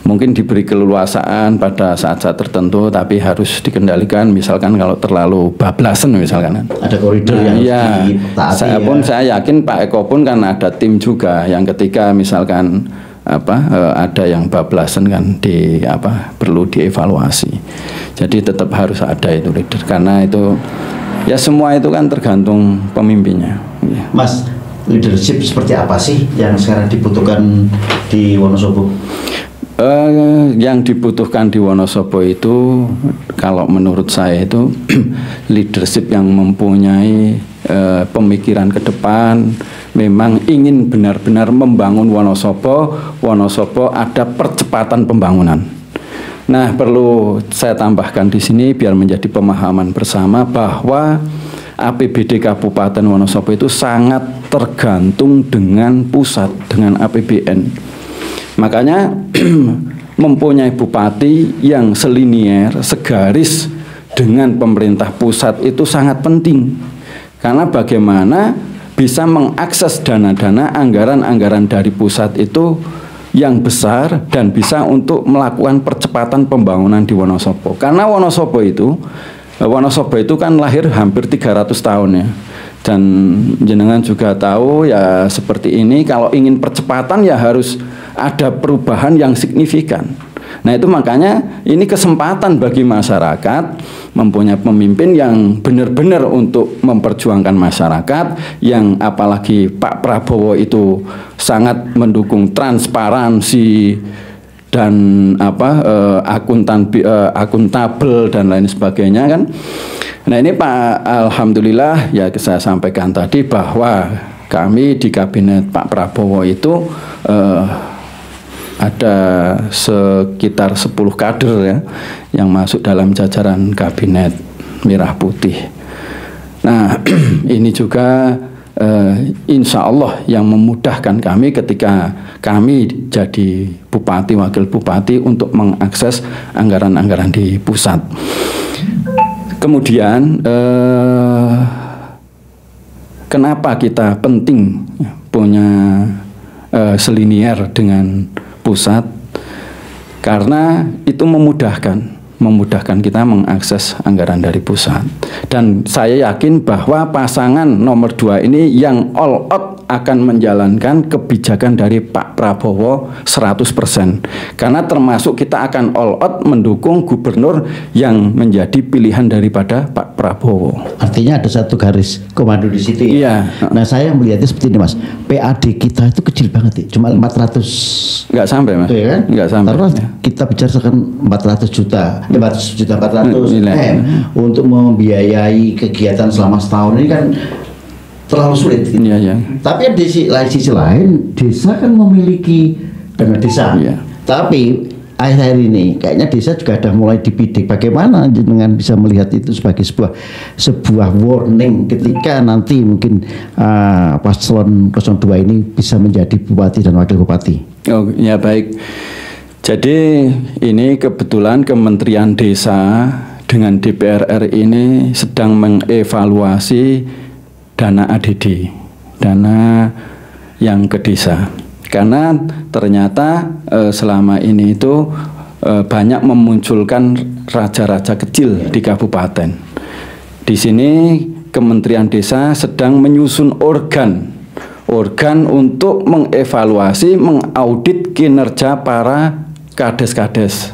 Speaker 1: Mungkin diberi keleluasaan pada saat-saat tertentu, tapi harus dikendalikan. Misalkan kalau terlalu bablasan misalkan.
Speaker 2: Ada koridor yang ditaati.
Speaker 1: Saya yakin Pak Eko pun kan ada tim juga yang ketika misalkan ada yang bablasan kan perlu dievaluasi. Jadi tetap harus ada itu leader karena itu ya semua itu kan tergantung pemimpinnya.
Speaker 2: Mas, leadership seperti apa sih yang sekarang dibutuhkan di Wonosobo?
Speaker 1: Yang dibutuhkan di Wonosobo itu kalau menurut saya itu leadership yang mempunyai pemikiran ke depan, memang ingin benar-benar membangun Wonosobo ada percepatan pembangunan. Nah, perlu saya tambahkan di sini biar menjadi pemahaman bersama bahwa APBD Kabupaten Wonosobo itu sangat tergantung dengan pusat, dengan APBN. Makanya mempunyai bupati yang selinier, segaris dengan pemerintah pusat itu sangat penting. Karena bagaimana bisa mengakses dana-dana anggaran-anggaran dari pusat itu yang besar dan bisa untuk melakukan percepatan pembangunan di Wonosobo. Karena Wonosobo itu kan lahir hampir 300 tahun ya. Dan jenengan juga tahu ya seperti ini, kalau ingin percepatan ya harus ada perubahan yang signifikan. Nah itu makanya ini kesempatan bagi masyarakat mempunyai pemimpin yang benar-benar untuk memperjuangkan masyarakat, yang apalagi Pak Prabowo itu sangat mendukung transparansi dan akuntabel dan lain sebagainya kan. Nah ini Pak, alhamdulillah ya saya sampaikan tadi bahwa kami di kabinet Pak Prabowo itu ada sekitar 10 kader ya yang masuk dalam jajaran kabinet Merah Putih. Nah ini juga insya Allah yang memudahkan kami ketika kami jadi bupati, wakil bupati untuk mengakses anggaran-anggaran di pusat. Kemudian kenapa kita penting punya selinier dengan pusat? Karena itu memudahkan kita mengakses anggaran dari pusat. Dan saya yakin bahwa pasangan nomor 2 ini yang all out akan menjalankan kebijakan dari Pak Prabowo 100%. Karena termasuk kita akan all out mendukung gubernur yang menjadi pilihan daripada Pak Prabowo.
Speaker 2: Artinya ada satu garis komando di situ ya? Iya. Nah saya melihatnya seperti ini Mas, PAD kita itu kecil banget ya, cuma 400.
Speaker 1: Nggak sampai Mas.
Speaker 2: Iya kan?
Speaker 1: Nggak sampai.
Speaker 2: Karena kita bicara sekarang 400 juta untuk membiayai kegiatan selama setahun ini kan terlalu sulit. Gitu. Tapi di sisi lain desa kan memiliki dana desa. Tapi akhir-akhir ini kayaknya desa juga ada mulai dibidik. Bagaimana dengan bisa melihat itu sebagai sebuah warning ketika nanti mungkin paslon 02 ini bisa menjadi bupati dan wakil bupati.
Speaker 1: Oh ya, baik. Jadi ini kebetulan Kementerian Desa dengan DPR RI ini sedang mengevaluasi dana ADD, dana yang ke desa. Karena ternyata selama ini itu banyak memunculkan raja-raja kecil di kabupaten. Di sini Kementerian Desa sedang menyusun organ untuk mengevaluasi, mengaudit kinerja para kades-kades,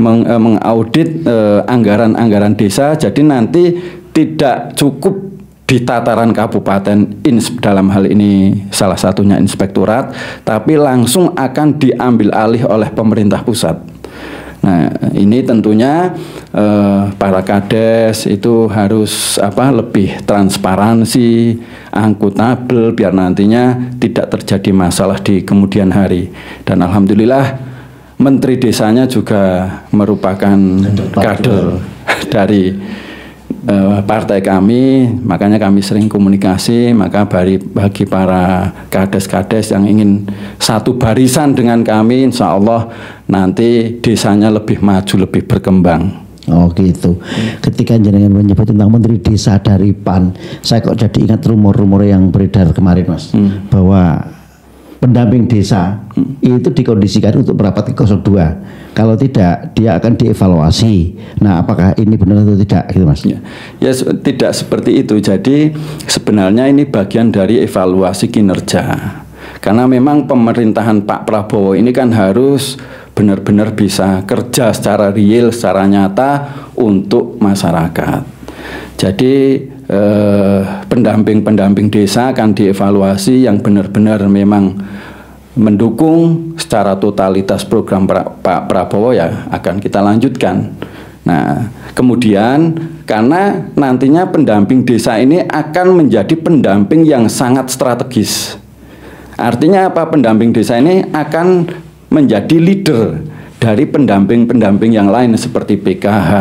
Speaker 1: mengaudit anggaran-anggaran desa. Jadi nanti tidak cukup di tataran kabupaten, dalam hal ini salah satunya inspektorat, tapi langsung akan diambil alih oleh pemerintah pusat. Nah, ini tentunya para kades itu harus lebih transparansi, akuntabel, biar nantinya tidak terjadi masalah di kemudian hari. Dan alhamdulillah Menteri Desanya juga merupakan kader dari partai kami, makanya kami sering komunikasi. Maka bagi para kades-kades yang ingin satu barisan dengan kami, insya Allah nanti desanya lebih maju, lebih berkembang.
Speaker 2: Oh gitu. Ketika jenengan menyebut tentang Menteri Desa dari PAN, saya kok jadi ingat rumor-rumor yang beredar kemarin, Mas, bahwa pendamping desa itu dikondisikan untuk merapat ke 02. Kalau tidak, dia akan dievaluasi. Nah, apakah ini benar atau tidak, gitu, Mas?
Speaker 1: Ya, tidak seperti itu. Jadi sebenarnya ini bagian dari evaluasi kinerja. Karena memang pemerintahan Pak Prabowo ini kan harus benar-benar bisa kerja secara real, secara nyata untuk masyarakat. Jadi pendamping-pendamping desa akan dievaluasi yang benar-benar memang mendukung secara totalitas program Pak Prabowo, ya akan kita lanjutkan. Nah, kemudian karena nantinya pendamping desa ini akan menjadi pendamping yang sangat strategis. Artinya apa? Pendamping desa ini akan menjadi leader dari pendamping-pendamping yang lain seperti PKH,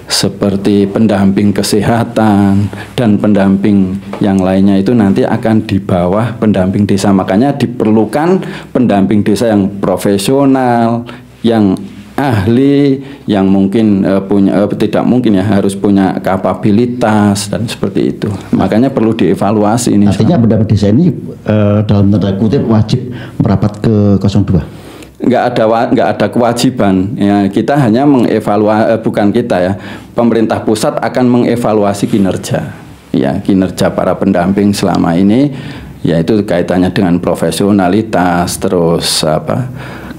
Speaker 1: seperti pendamping kesehatan, dan pendamping yang lainnya itu nanti akan di bawah pendamping desa. Makanya diperlukan pendamping desa yang profesional, yang ahli, yang mungkin tidak mungkin ya harus punya kapabilitas dan seperti itu. Makanya perlu dievaluasi ini.
Speaker 2: Artinya pendamping desa ini dalam tanda kutip wajib merapat ke 02.
Speaker 1: Nggak ada kewajiban ya, kita hanya mengevaluasi, bukan kita ya, pemerintah pusat akan mengevaluasi kinerja ya, kinerja para pendamping selama ini, yaitu kaitannya dengan profesionalitas, terus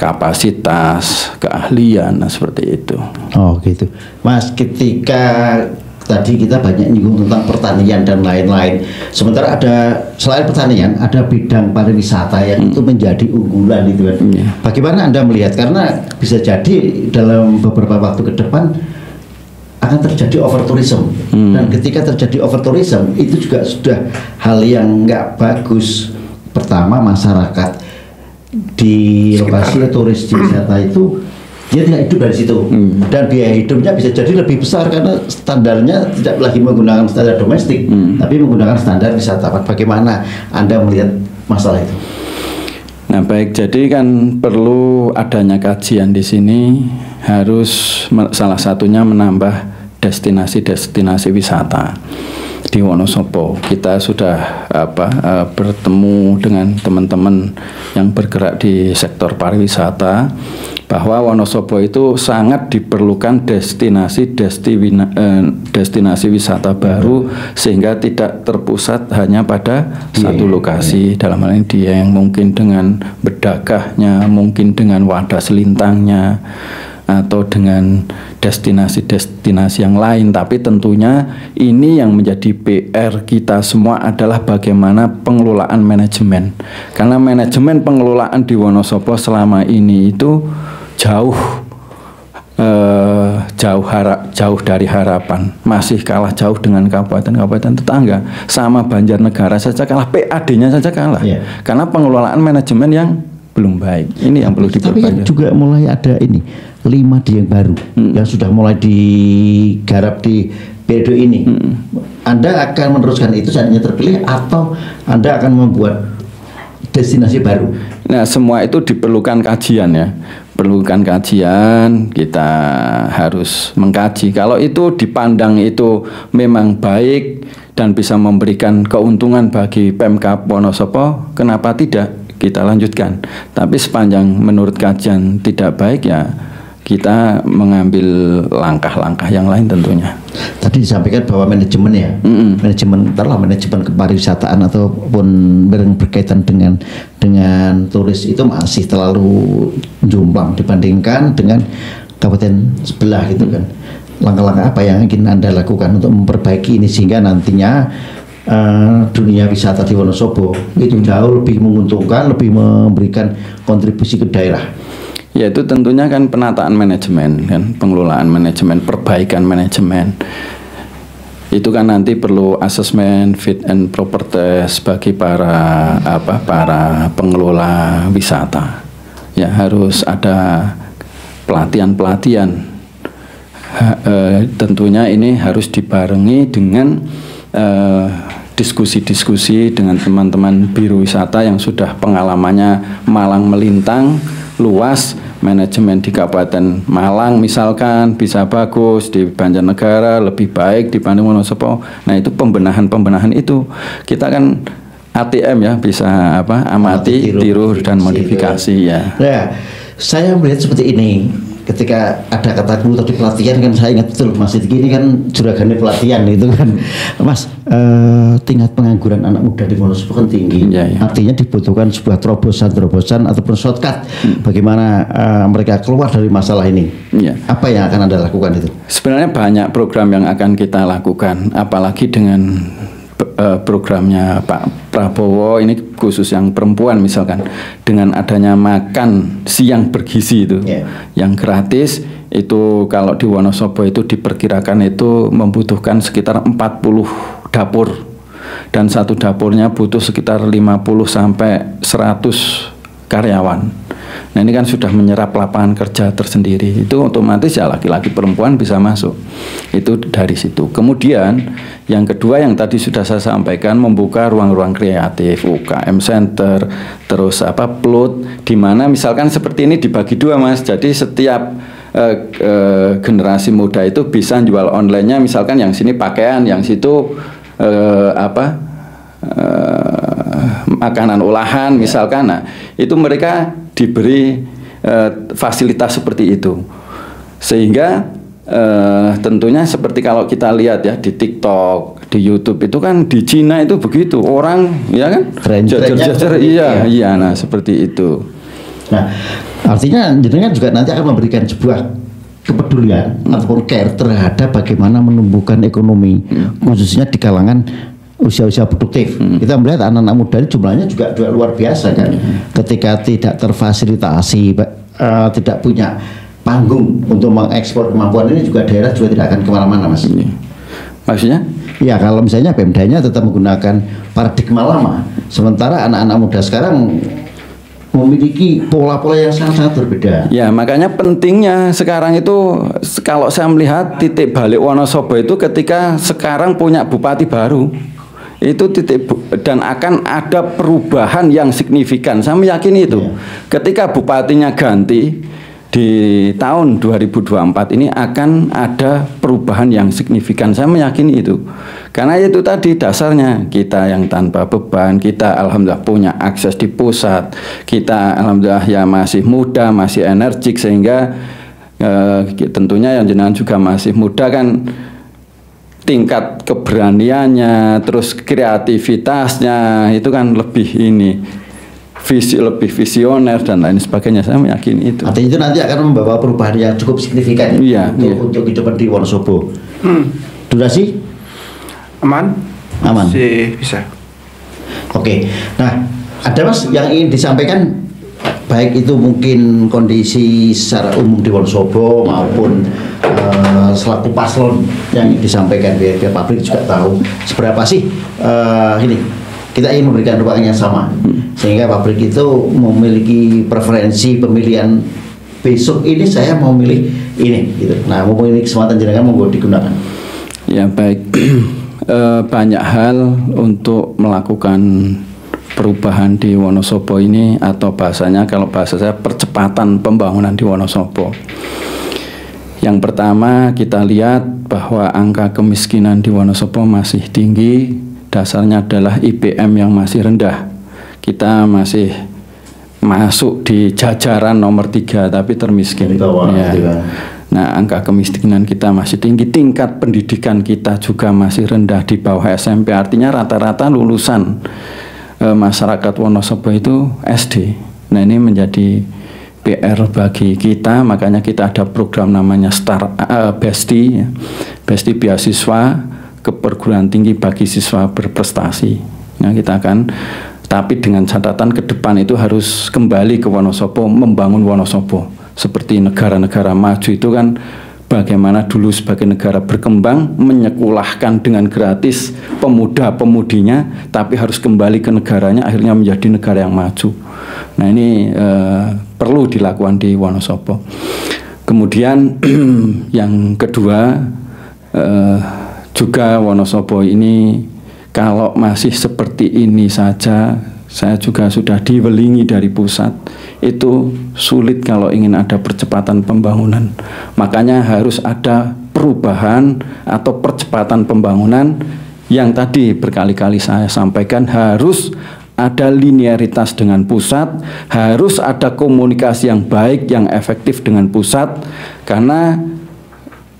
Speaker 1: kapasitas, keahlian, nah seperti itu.
Speaker 2: Oh gitu, Mas. Ketika tadi kita banyak nyinggung tentang pertanian dan lain-lain. Sementara selain pertanian, ada bidang pariwisata yang itu menjadi unggulan itu kan. Bagaimana Anda melihat? Karena bisa jadi dalam beberapa waktu ke depan akan terjadi overtourism. Dan ketika terjadi overtourism, itu juga sudah hal yang nggak bagus. Pertama, masyarakat di lokasi turis wisata itu dia tidak hidup dari situ, dan biaya hidupnya bisa jadi lebih besar karena standarnya tidak lagi menggunakan standar domestik, tapi menggunakan standar wisatawan. Bagaimana Anda melihat masalah itu?
Speaker 1: Nah, baik, jadi kan perlu adanya kajian di sini, harus salah satunya menambah destinasi-destinasi wisata di Wonosobo. Kita sudah bertemu dengan teman-teman yang bergerak di sektor pariwisata, bahwa Wonosobo itu sangat diperlukan destinasi wisata baru, sehingga tidak terpusat hanya pada satu lokasi. Dalam hal ini dia yang mungkin dengan bedagahnya, mungkin dengan wadah selintangnya, atau dengan destinasi-destinasi yang lain. Tapi tentunya ini yang menjadi PR kita semua adalah bagaimana pengelolaan manajemen. Karena manajemen pengelolaan di Wonosobo selama ini itu jauh jauh dari harapan, masih kalah jauh dengan kabupaten-kabupaten tetangga. Sama Banjarnegara saja kalah, PAD-nya saja kalah, karena pengelolaan manajemen yang belum baik. Ini yang perlu diperbaiki.
Speaker 2: Tapi kan juga mulai ada ini 5 Dieng baru yang sudah mulai digarap di periode ini. Anda akan meneruskan itu seandainya terpilih, atau Anda akan membuat destinasi baru?
Speaker 1: Nah, semua itu diperlukan kajian ya. Perlukan kajian, kita harus mengkaji. Kalau itu dipandang itu memang baik dan bisa memberikan keuntungan bagi Pemkab Wonosobo, kenapa tidak kita lanjutkan? Tapi sepanjang menurut kajian tidak baik, ya kita mengambil langkah-langkah yang lain tentunya.
Speaker 2: Tadi disampaikan bahwa manajemen ya, manajemen kepariwisataan ataupun berkaitan dengan turis itu masih terlalu jomplang dibandingkan dengan kabupaten sebelah gitu kan. Langkah-langkah apa yang ingin Anda lakukan untuk memperbaiki ini sehingga nantinya dunia wisata di Wonosobo itu jauh lebih menguntungkan, lebih memberikan kontribusi ke daerah?
Speaker 1: Yaitu tentunya kan penataan manajemen, kan pengelolaan manajemen, perbaikan manajemen. Itu kan nanti perlu asesmen fit and proper test bagi para pengelola wisata. Ya, harus ada pelatihan-pelatihan. Tentunya ini harus dibarengi dengan diskusi-diskusi dengan teman-teman biro wisata yang sudah pengalamannya malang melintang, luas. Manajemen di Kabupaten Malang misalkan bisa bagus, di Banjarnegara lebih baik dibanding Wonosobo. Nah, itu pembenahan itu kita kan ATM ya, bisa amati, tiru dan modifikasi ya.
Speaker 2: Nah, saya melihat seperti ini. Ketika ada kata dulu tadi pelatihan, kan saya ingat betul Mas Sidiki ini kan juragannya pelatihan itu kan, Mas. Tingkat pengangguran anak muda di Wonosobo kan tinggi. Artinya dibutuhkan sebuah terobosan ataupun shortcut bagaimana mereka keluar dari masalah ini. Apa yang akan Anda lakukan itu?
Speaker 1: Sebenarnya banyak program yang akan kita lakukan, apalagi dengan programnya Pak Prabowo ini khusus yang perempuan misalkan, dengan adanya makan siang bergizi itu yang gratis itu, kalau di Wonosobo itu diperkirakan itu membutuhkan sekitar 40 dapur, dan satu dapurnya butuh sekitar 50 sampai 100 karyawan. Nah, ini kan sudah menyerap lapangan kerja tersendiri. Itu otomatis ya laki-laki perempuan bisa masuk. Itu dari situ. Kemudian yang kedua yang tadi sudah saya sampaikan, membuka ruang-ruang kreatif, UKM Center, terus plot, di mana misalkan seperti ini dibagi dua, Mas. Jadi setiap generasi muda itu bisa jual online-nya, misalkan yang sini pakaian, yang situ makanan olahan misalkan. Nah, itu mereka diberi fasilitas seperti itu, sehingga tentunya seperti kalau kita lihat ya di TikTok, di YouTube itu kan, di Cina itu begitu orang ya kan, jajar-jajar, iya, nah seperti itu.
Speaker 2: Nah, artinya jenengan juga nanti akan memberikan sebuah kepedulian ataupun care terhadap bagaimana menumbuhkan ekonomi, khususnya di kalangan usia-usia produktif. Kita melihat anak-anak muda ini jumlahnya juga luar biasa kan. Ketika tidak terfasilitasi, tidak punya panggung untuk mengekspor kemampuan ini, juga daerah juga tidak akan kemana-mana, Mas.
Speaker 1: Maksudnya?
Speaker 2: Ya, kalau misalnya Pemdanya tetap menggunakan paradigma lama, sementara anak-anak muda sekarang memiliki pola-pola yang sangat-sangat berbeda.
Speaker 1: Ya, makanya pentingnya sekarang itu, kalau saya melihat titik balik Wonosobo itu ketika sekarang punya bupati baru. Itu titik, dan akan ada perubahan yang signifikan. Saya meyakini itu. Ketika bupatinya ganti di tahun 2024 ini akan ada perubahan yang signifikan. Saya meyakini itu. Karena itu tadi dasarnya kita yang tanpa beban, kita alhamdulillah punya akses di pusat, kita alhamdulillah ya masih muda, masih energik, sehingga tentunya yang jenengan juga masih muda kan, tingkat keberaniannya, terus kreativitasnya itu kan lebih lebih visioner dan lain sebagainya. Saya meyakini itu.
Speaker 2: Artinya itu nanti akan membawa perubahan yang cukup signifikan untuk kehidupan di Wonosobo. Durasi?
Speaker 3: Aman?
Speaker 2: Masih
Speaker 3: bisa.
Speaker 2: Oke. Nah, ada Mas yang ingin disampaikan baik itu mungkin kondisi secara umum di Wonosobo maupun selaku paslon yang disampaikan biar publik juga tahu seberapa sih ini kita ingin memberikan ruang yang sama sehingga publik itu memiliki preferensi pemilihan besok ini saya mau milih ini gitu. Nah, mumpung ini kesempatan jenengan monggo digunakan.
Speaker 1: Ya baik, banyak hal untuk melakukan perubahan di Wonosobo ini, atau bahasanya kalau bahasa saya percepatan pembangunan di Wonosobo. Yang pertama kita lihat bahwa angka kemiskinan di Wonosobo masih tinggi, dasarnya adalah IPM yang masih rendah. Kita masih masuk di jajaran nomor 3 tapi termiskin. Ya. Nah, angka kemiskinan kita masih tinggi, tingkat pendidikan kita juga masih rendah di bawah SMP, artinya rata-rata lulusan masyarakat Wonosobo itu SD. Nah, ini menjadi PR bagi kita, makanya kita ada program namanya Besti, Besti beasiswa ke perguruan tinggi bagi siswa berprestasi. Nah, kita akan, tapi dengan catatan ke depan itu harus kembali ke Wonosobo, membangun Wonosobo. Seperti negara-negara maju itu kan bagaimana dulu sebagai negara berkembang menyekolahkan dengan gratis pemuda-pemudinya, tapi harus kembali ke negaranya akhirnya menjadi negara yang maju. Nah, ini perlu dilakukan di Wonosobo. Kemudian yang kedua juga Wonosobo ini kalau masih seperti ini saja, saya juga sudah diwelingi dari pusat, itu sulit kalau ingin ada percepatan pembangunan. Makanya harus ada perubahan atau percepatan pembangunan yang tadi berkali-kali saya sampaikan, harus ada linearitas dengan pusat, harus ada komunikasi yang baik, yang efektif dengan pusat, karena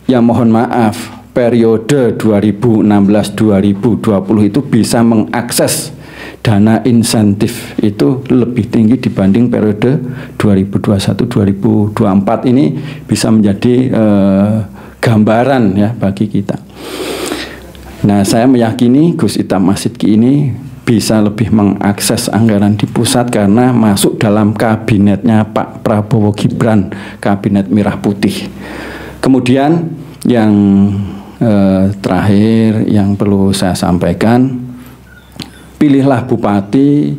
Speaker 1: ya mohon maaf, periode 2016-2020 itu bisa mengakses dana insentif itu lebih tinggi dibanding periode 2021-2024. Ini bisa menjadi gambaran ya bagi kita. Nah, saya meyakini Gus Itham Mas-Sidki ini bisa lebih mengakses anggaran di pusat karena masuk dalam kabinetnya Pak Prabowo Gibran, kabinet merah putih. Kemudian yang terakhir yang perlu saya sampaikan, pilihlah bupati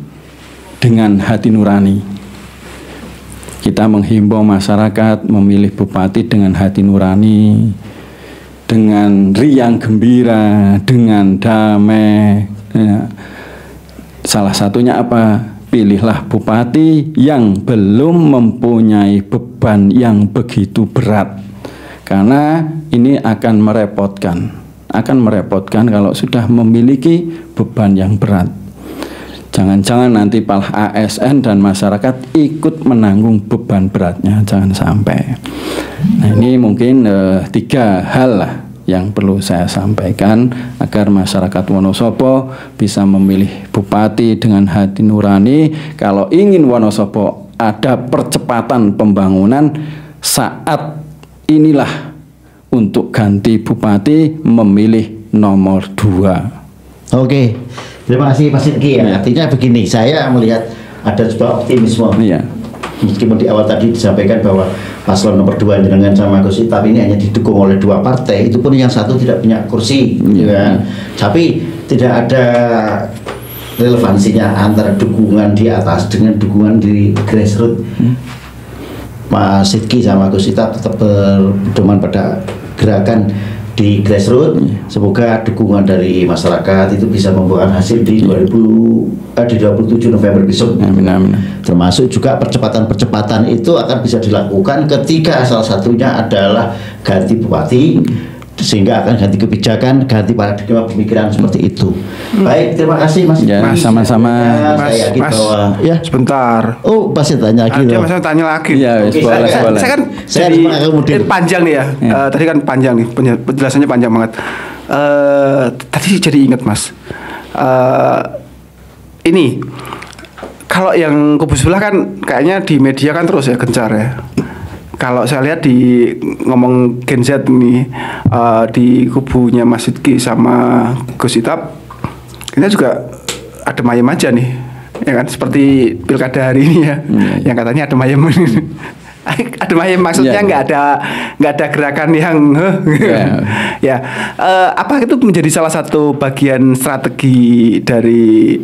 Speaker 1: dengan hati nurani. Kita menghimbau masyarakat memilih bupati dengan hati nurani, dengan riang gembira, dengan damai. Ya. Salah satunya apa? Pilihlah bupati yang belum mempunyai beban yang begitu berat. Karena ini akan merepotkan kalau sudah memiliki beban yang berat. Jangan-jangan nanti malah ASN dan masyarakat ikut menanggung beban beratnya, jangan sampai. Nah, ini mungkin 3 hal lah yang perlu saya sampaikan agar masyarakat Wonosobo bisa memilih bupati dengan hati nurani. Kalau ingin Wonosobo ada percepatan pembangunan, saat inilah untuk ganti bupati memilih nomor 2.
Speaker 2: Oke, terima kasih Pak Sidki ya. Artinya begini, saya melihat ada sebuah optimisme.
Speaker 1: Iya.
Speaker 2: Meskipun di awal tadi disampaikan bahwa paslon nomor 2 dengan sama Gus Itham ini hanya didukung oleh 2 partai, itu pun yang satu tidak punya kursi, ya. Tapi tidak ada relevansinya antara dukungan di atas dengan dukungan di grassroots. Pak Sidki sama Gus Itham tetap berpedoman pada gerakan di grassroots. Semoga dukungan dari masyarakat itu bisa membuahkan hasil di 27 November besok.
Speaker 1: Amin, amin.
Speaker 2: Termasuk juga percepatan-percepatan itu akan bisa dilakukan ketika salah satunya adalah ganti bupati, sehingga akan ganti kebijakan, ganti paradigma pemikiran seperti itu. Baik, terima kasih Mas.
Speaker 1: Ya, sama-sama.
Speaker 2: Saya yakin bahwa
Speaker 3: ya sebentar.
Speaker 2: Oh, pasti tanya lagi.
Speaker 3: Dia masih tanya lagi.
Speaker 1: Ya, boleh.
Speaker 3: Saya kan jadi panjang nih ya. Tadi kan panjang nih, penjelasannya panjang banget. Tadi jadi ingat Mas. Ini kalau yang kubu sebelah kan kayaknya di media kan terus ya gencar ya. Kalau saya lihat di ngomong Gen Z nih di kubunya Mas Sidki sama Gus Itham, kita juga ada mayem aja nih. ya kan, seperti pilkada hari ini ya, yang katanya adem ayem. Adem ayem maksudnya nggak ada gerakan yang ya. Apa itu menjadi salah satu bagian strategi dari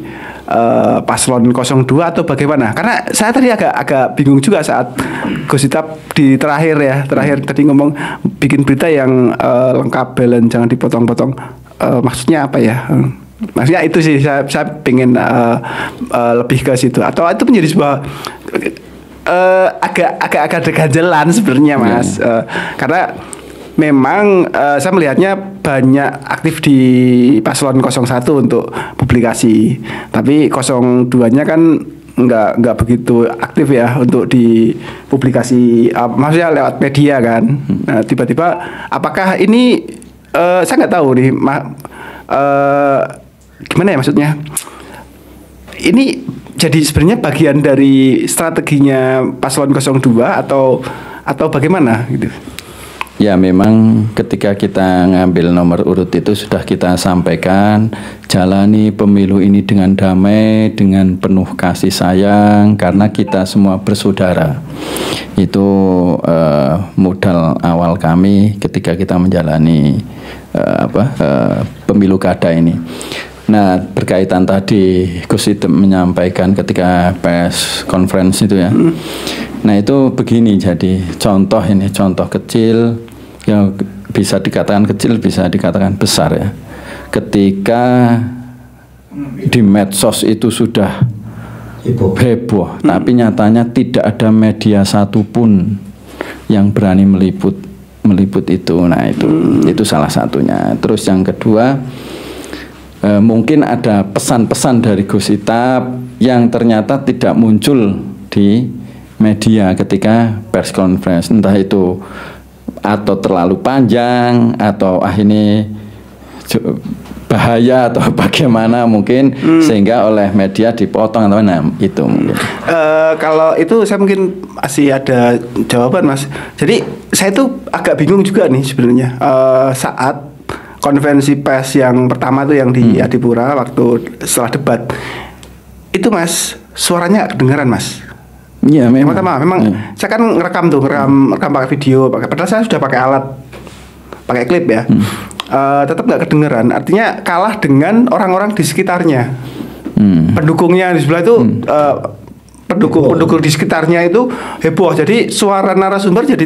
Speaker 3: paslon 02 atau bagaimana? Karena saya tadi agak bingung juga saat Gus Itap di terakhir tadi ngomong bikin berita yang lengkap, balance, jangan dipotong-potong. Maksudnya apa ya? Maksudnya itu sih saya pengen lebih ke situ, atau itu menjadi sebuah agak deganjelan sebenarnya Mas. Karena memang saya melihatnya banyak aktif di paslon 01 untuk publikasi, tapi 02-nya kan nggak begitu aktif ya untuk di publikasi, maksudnya lewat media kan. Nah, tiba-tiba apakah ini saya nggak tahu nih gimana ya maksudnya, ini jadi sebenarnya bagian dari strateginya paslon 02 atau bagaimana gitu?
Speaker 1: Ya, memang ketika kita ngambil nomor urut itu sudah kita sampaikan, jalani pemilu ini dengan damai, dengan penuh kasih sayang, karena kita semua bersaudara. Itu modal awal kami ketika kita menjalani pemilu kada ini. Nah, berkaitan tadi Gus Itap menyampaikan ketika press conference itu ya. Nah, itu begini, jadi contoh kecil yang bisa dikatakan kecil, bisa dikatakan besar ya. Ketika di medsos itu sudah heboh, tapi nyatanya tidak ada media satupun yang berani meliput itu. Nah, itu salah satunya. Terus yang kedua, mungkin ada pesan-pesan dari Gus Itap yang ternyata tidak muncul di media ketika press conference, entah itu atau terlalu panjang atau ini bahaya atau bagaimana mungkin sehingga oleh media dipotong atau itu mungkin.
Speaker 3: Kalau itu saya mungkin masih ada jawaban Mas. Jadi saya tuh agak bingung juga nih sebenarnya saat konferensi pers yang pertama tuh yang di Adipura waktu setelah debat itu Mas, suaranya kedengaran Mas.
Speaker 1: Iya, memang.
Speaker 3: Memang saya kan ngerekam pakai video, padahal saya sudah pakai alat, pakai klip ya. Tetap nggak kedengeran. Artinya kalah dengan orang-orang di sekitarnya. Pendukungnya di sebelah itu pendukung di sekitarnya itu heboh. Jadi suara narasumber jadi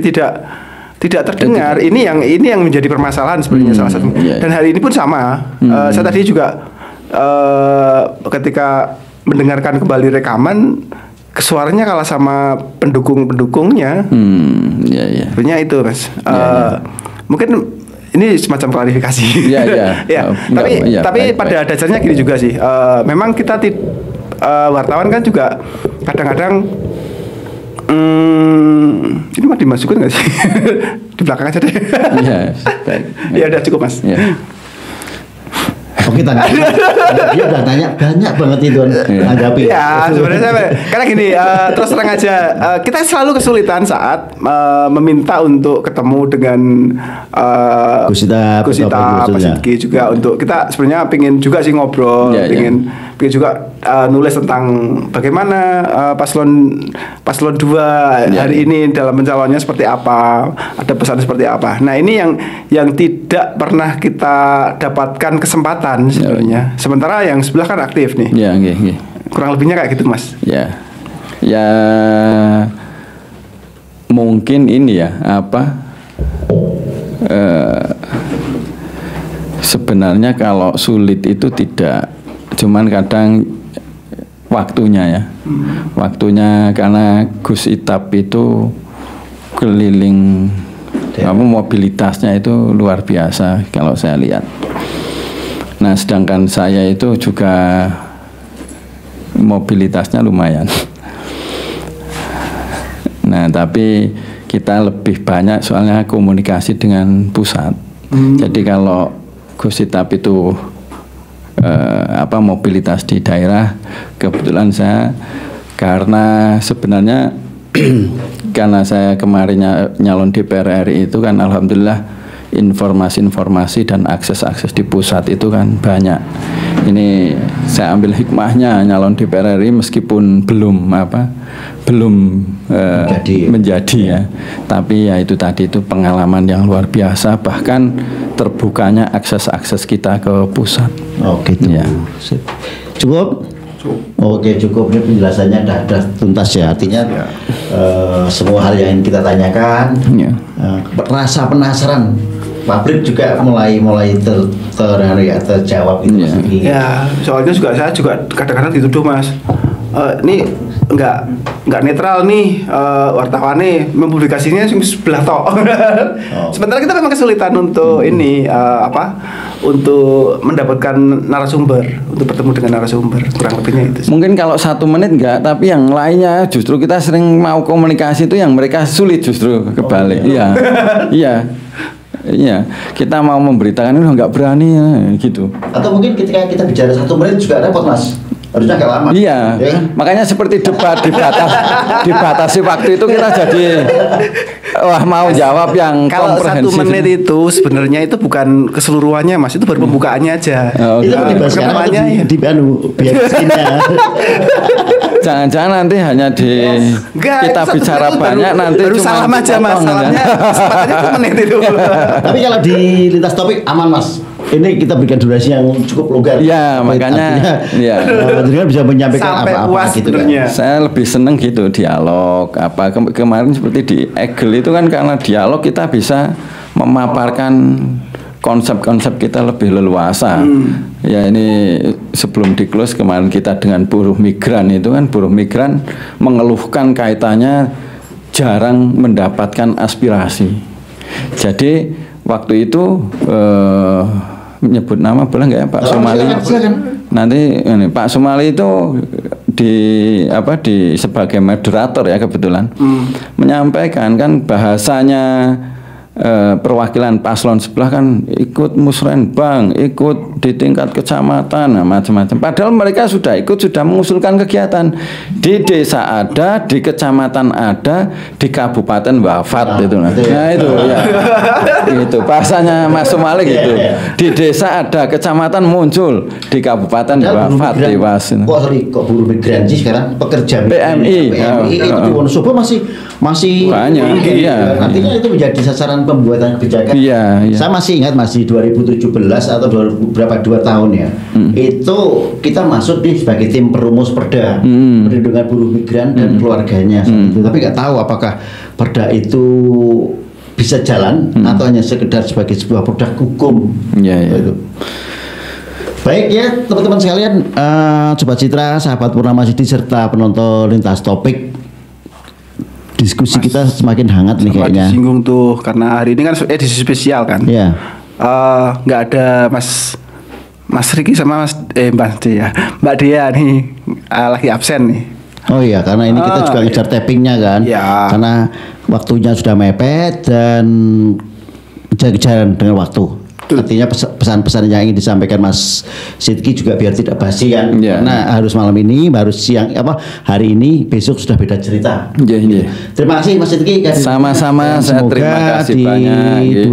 Speaker 3: tidak terdengar. Ini yang menjadi permasalahan sebenarnya salah satu. Dan hari ini pun sama. Saya tadi juga ketika mendengarkan kembali rekaman, suaranya kalah sama pendukungnya. Sebenarnya itu Mas. Mungkin ini semacam klarifikasi. Tapi pada dasarnya gini juga sih. Memang kita wartawan kan juga kadang-kadang ini mah dimasukin nggak sih? Di belakang aja deh. Ya udah cukup Mas.
Speaker 2: Oke, tanya. Dia udah tanya banyak banget itu anggapi.
Speaker 3: Ya, sebenarnya karena gini, terus terang aja, kita selalu kesulitan saat meminta untuk ketemu dengan Gus Itap, Mas Sidki juga untuk kita sebenarnya pingin juga sih ngobrol, pingin juga nulis tentang bagaimana paslon 2 hari ini dalam mencalonnya seperti apa, ada pesan seperti apa. Nah, ini yang tidak pernah kita dapatkan kesempatan sebenarnya. Sementara yang sebelah kan aktif nih. Kurang lebihnya kayak gitu Mas.
Speaker 1: Ya mungkin ini ya sebenarnya kalau sulit itu tidak, cuman kadang waktunya ya. Waktunya karena Gus Itap itu keliling mobilitasnya itu luar biasa kalau saya lihat. Nah, sedangkan saya itu juga mobilitasnya lumayan. Nah, tapi kita lebih banyak soalnya komunikasi dengan pusat. Jadi kalau Gus Itap itu mobilitas di daerah, kebetulan saya karena sebenarnya karena saya kemarin nyalon DPR RI itu kan alhamdulillah informasi-informasi dan akses-akses di pusat itu kan banyak. ini saya ambil hikmahnya nyalon DPR RI meskipun belum menjadi ya. Tapi ya itu tadi itu pengalaman yang luar biasa, bahkan terbukanya akses kita ke pusat.
Speaker 2: Oke, ya. Cukup? Oke, cukup. Ini penjelasannya sudah tuntas ya. Artinya semua hal yang kita tanyakan, rasa penasaran publik juga mulai terjawab gitu.
Speaker 3: Ya, soalnya saya juga kadang-kadang dituduh Mas. Ini nggak netral nih wartawannya mempublikasinya sebelah tok. Sementara kita memang kesulitan untuk untuk mendapatkan narasumber, untuk bertemu dengan narasumber, kurang lebihnya itu.
Speaker 1: Mungkin kalau 1 menit enggak, tapi yang lainnya justru kita sering mau komunikasi itu yang mereka sulit justru kebalik. Iya, kita mau memberitakan itu nggak berani ya, gitu.
Speaker 2: Atau mungkin ketika kita bicara 1 menit juga repot Mas. Harusnya agak lama.
Speaker 1: Iya, ya kan? Makanya seperti debat dibatasi waktu itu kita jadi mau jawab yang komprehensif.
Speaker 3: Kalau 1 menit itu sebenarnya itu bukan keseluruhannya Mas, itu baru pembukaannya aja.
Speaker 2: Itu dibahas sekarang di biar skinnya.
Speaker 1: Jangan-jangan nanti hanya kita bicara banyak nanti
Speaker 3: baru salam aja Mas, salamnya sepatannya 1 menit itu.
Speaker 2: Tapi kalau di lintas topik aman Mas. Ini kita berikan durasi yang cukup longgar.
Speaker 1: Ya, makanya
Speaker 2: jadi bisa menyampaikan apa-apa gitu kan.
Speaker 1: Saya lebih seneng gitu dialog kemarin seperti di Egel itu kan, karena dialog kita bisa memaparkan konsep-konsep kita lebih leluasa. Ya ini sebelum di close kemarin kita dengan buruh migran itu kan, buruh migran mengeluhkan kaitannya jarang mendapatkan aspirasi. Jadi waktu itu menyebut nama boleh nggak ya Pak Sumali? Nanti ini, Pak Sumali itu sebagai moderator ya kebetulan menyampaikan kan bahasanya perwakilan paslon sebelah kan ikut musrenbang, ikut di tingkat kecamatan, macam-macam. Padahal mereka sudah mengusulkan kegiatan di desa ada, di kecamatan ada, di kabupaten wafat itu. Nah itu ya, itu bahasanya Mas Sumali gitu. Di desa ada, kecamatan muncul, di kabupaten wafat tewas.
Speaker 2: Kok buruh migran sih sekarang pekerja
Speaker 1: PMI
Speaker 2: itu di Wonosobo masih
Speaker 1: banyak. Iya.
Speaker 2: Artinya itu menjadi sasaran pembuatan kebijakan.
Speaker 1: Iya.
Speaker 2: Saya masih ingat masih 2017 atau 2 tahun ya. Itu kita masuk sebagai tim perumus perda perlindungan buruh migran dan keluarganya. Tapi nggak tahu apakah perda itu bisa jalan atau hanya sekedar sebagai sebuah produk hukum. Itu. Baik ya teman-teman sekalian, Sobat Citra, sahabat Purnama Sidi serta penonton lintas topik, diskusi kita semakin hangat nih kayaknya.
Speaker 3: Disinggung tuh karena hari ini kan edisi spesial kan.
Speaker 2: Iya.
Speaker 3: Nggak ada Mas Riki sama Mbak Dea nih lagi absen nih.
Speaker 2: Oh iya, karena ini kita juga ngejar tappingnya kan.
Speaker 3: Iya.
Speaker 2: Karena waktunya sudah mepet dan kejar-kejaran dengan waktu. Artinya pesan-pesan yang ingin disampaikan Mas Sidki juga biar tidak basi kan. Karena harus malam ini, harus siang hari ini, besok sudah beda cerita. Terima kasih Mas Sidki.
Speaker 1: Sama-sama, saya terima kasih banyak.
Speaker 2: Di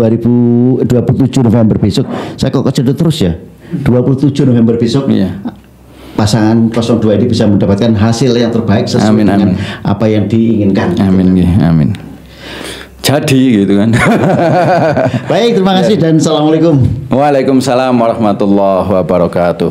Speaker 2: 27 November besok, saya kok kecedut terus ya. 27 November besok. Pasangan 02 ini bisa mendapatkan hasil yang terbaik sesuai dengan apa yang diinginkan.
Speaker 1: Amin. Jadi gitu kan.
Speaker 2: Baik, terima kasih dan assalamualaikum.
Speaker 1: Waalaikumsalam warahmatullahi wabarakatuh.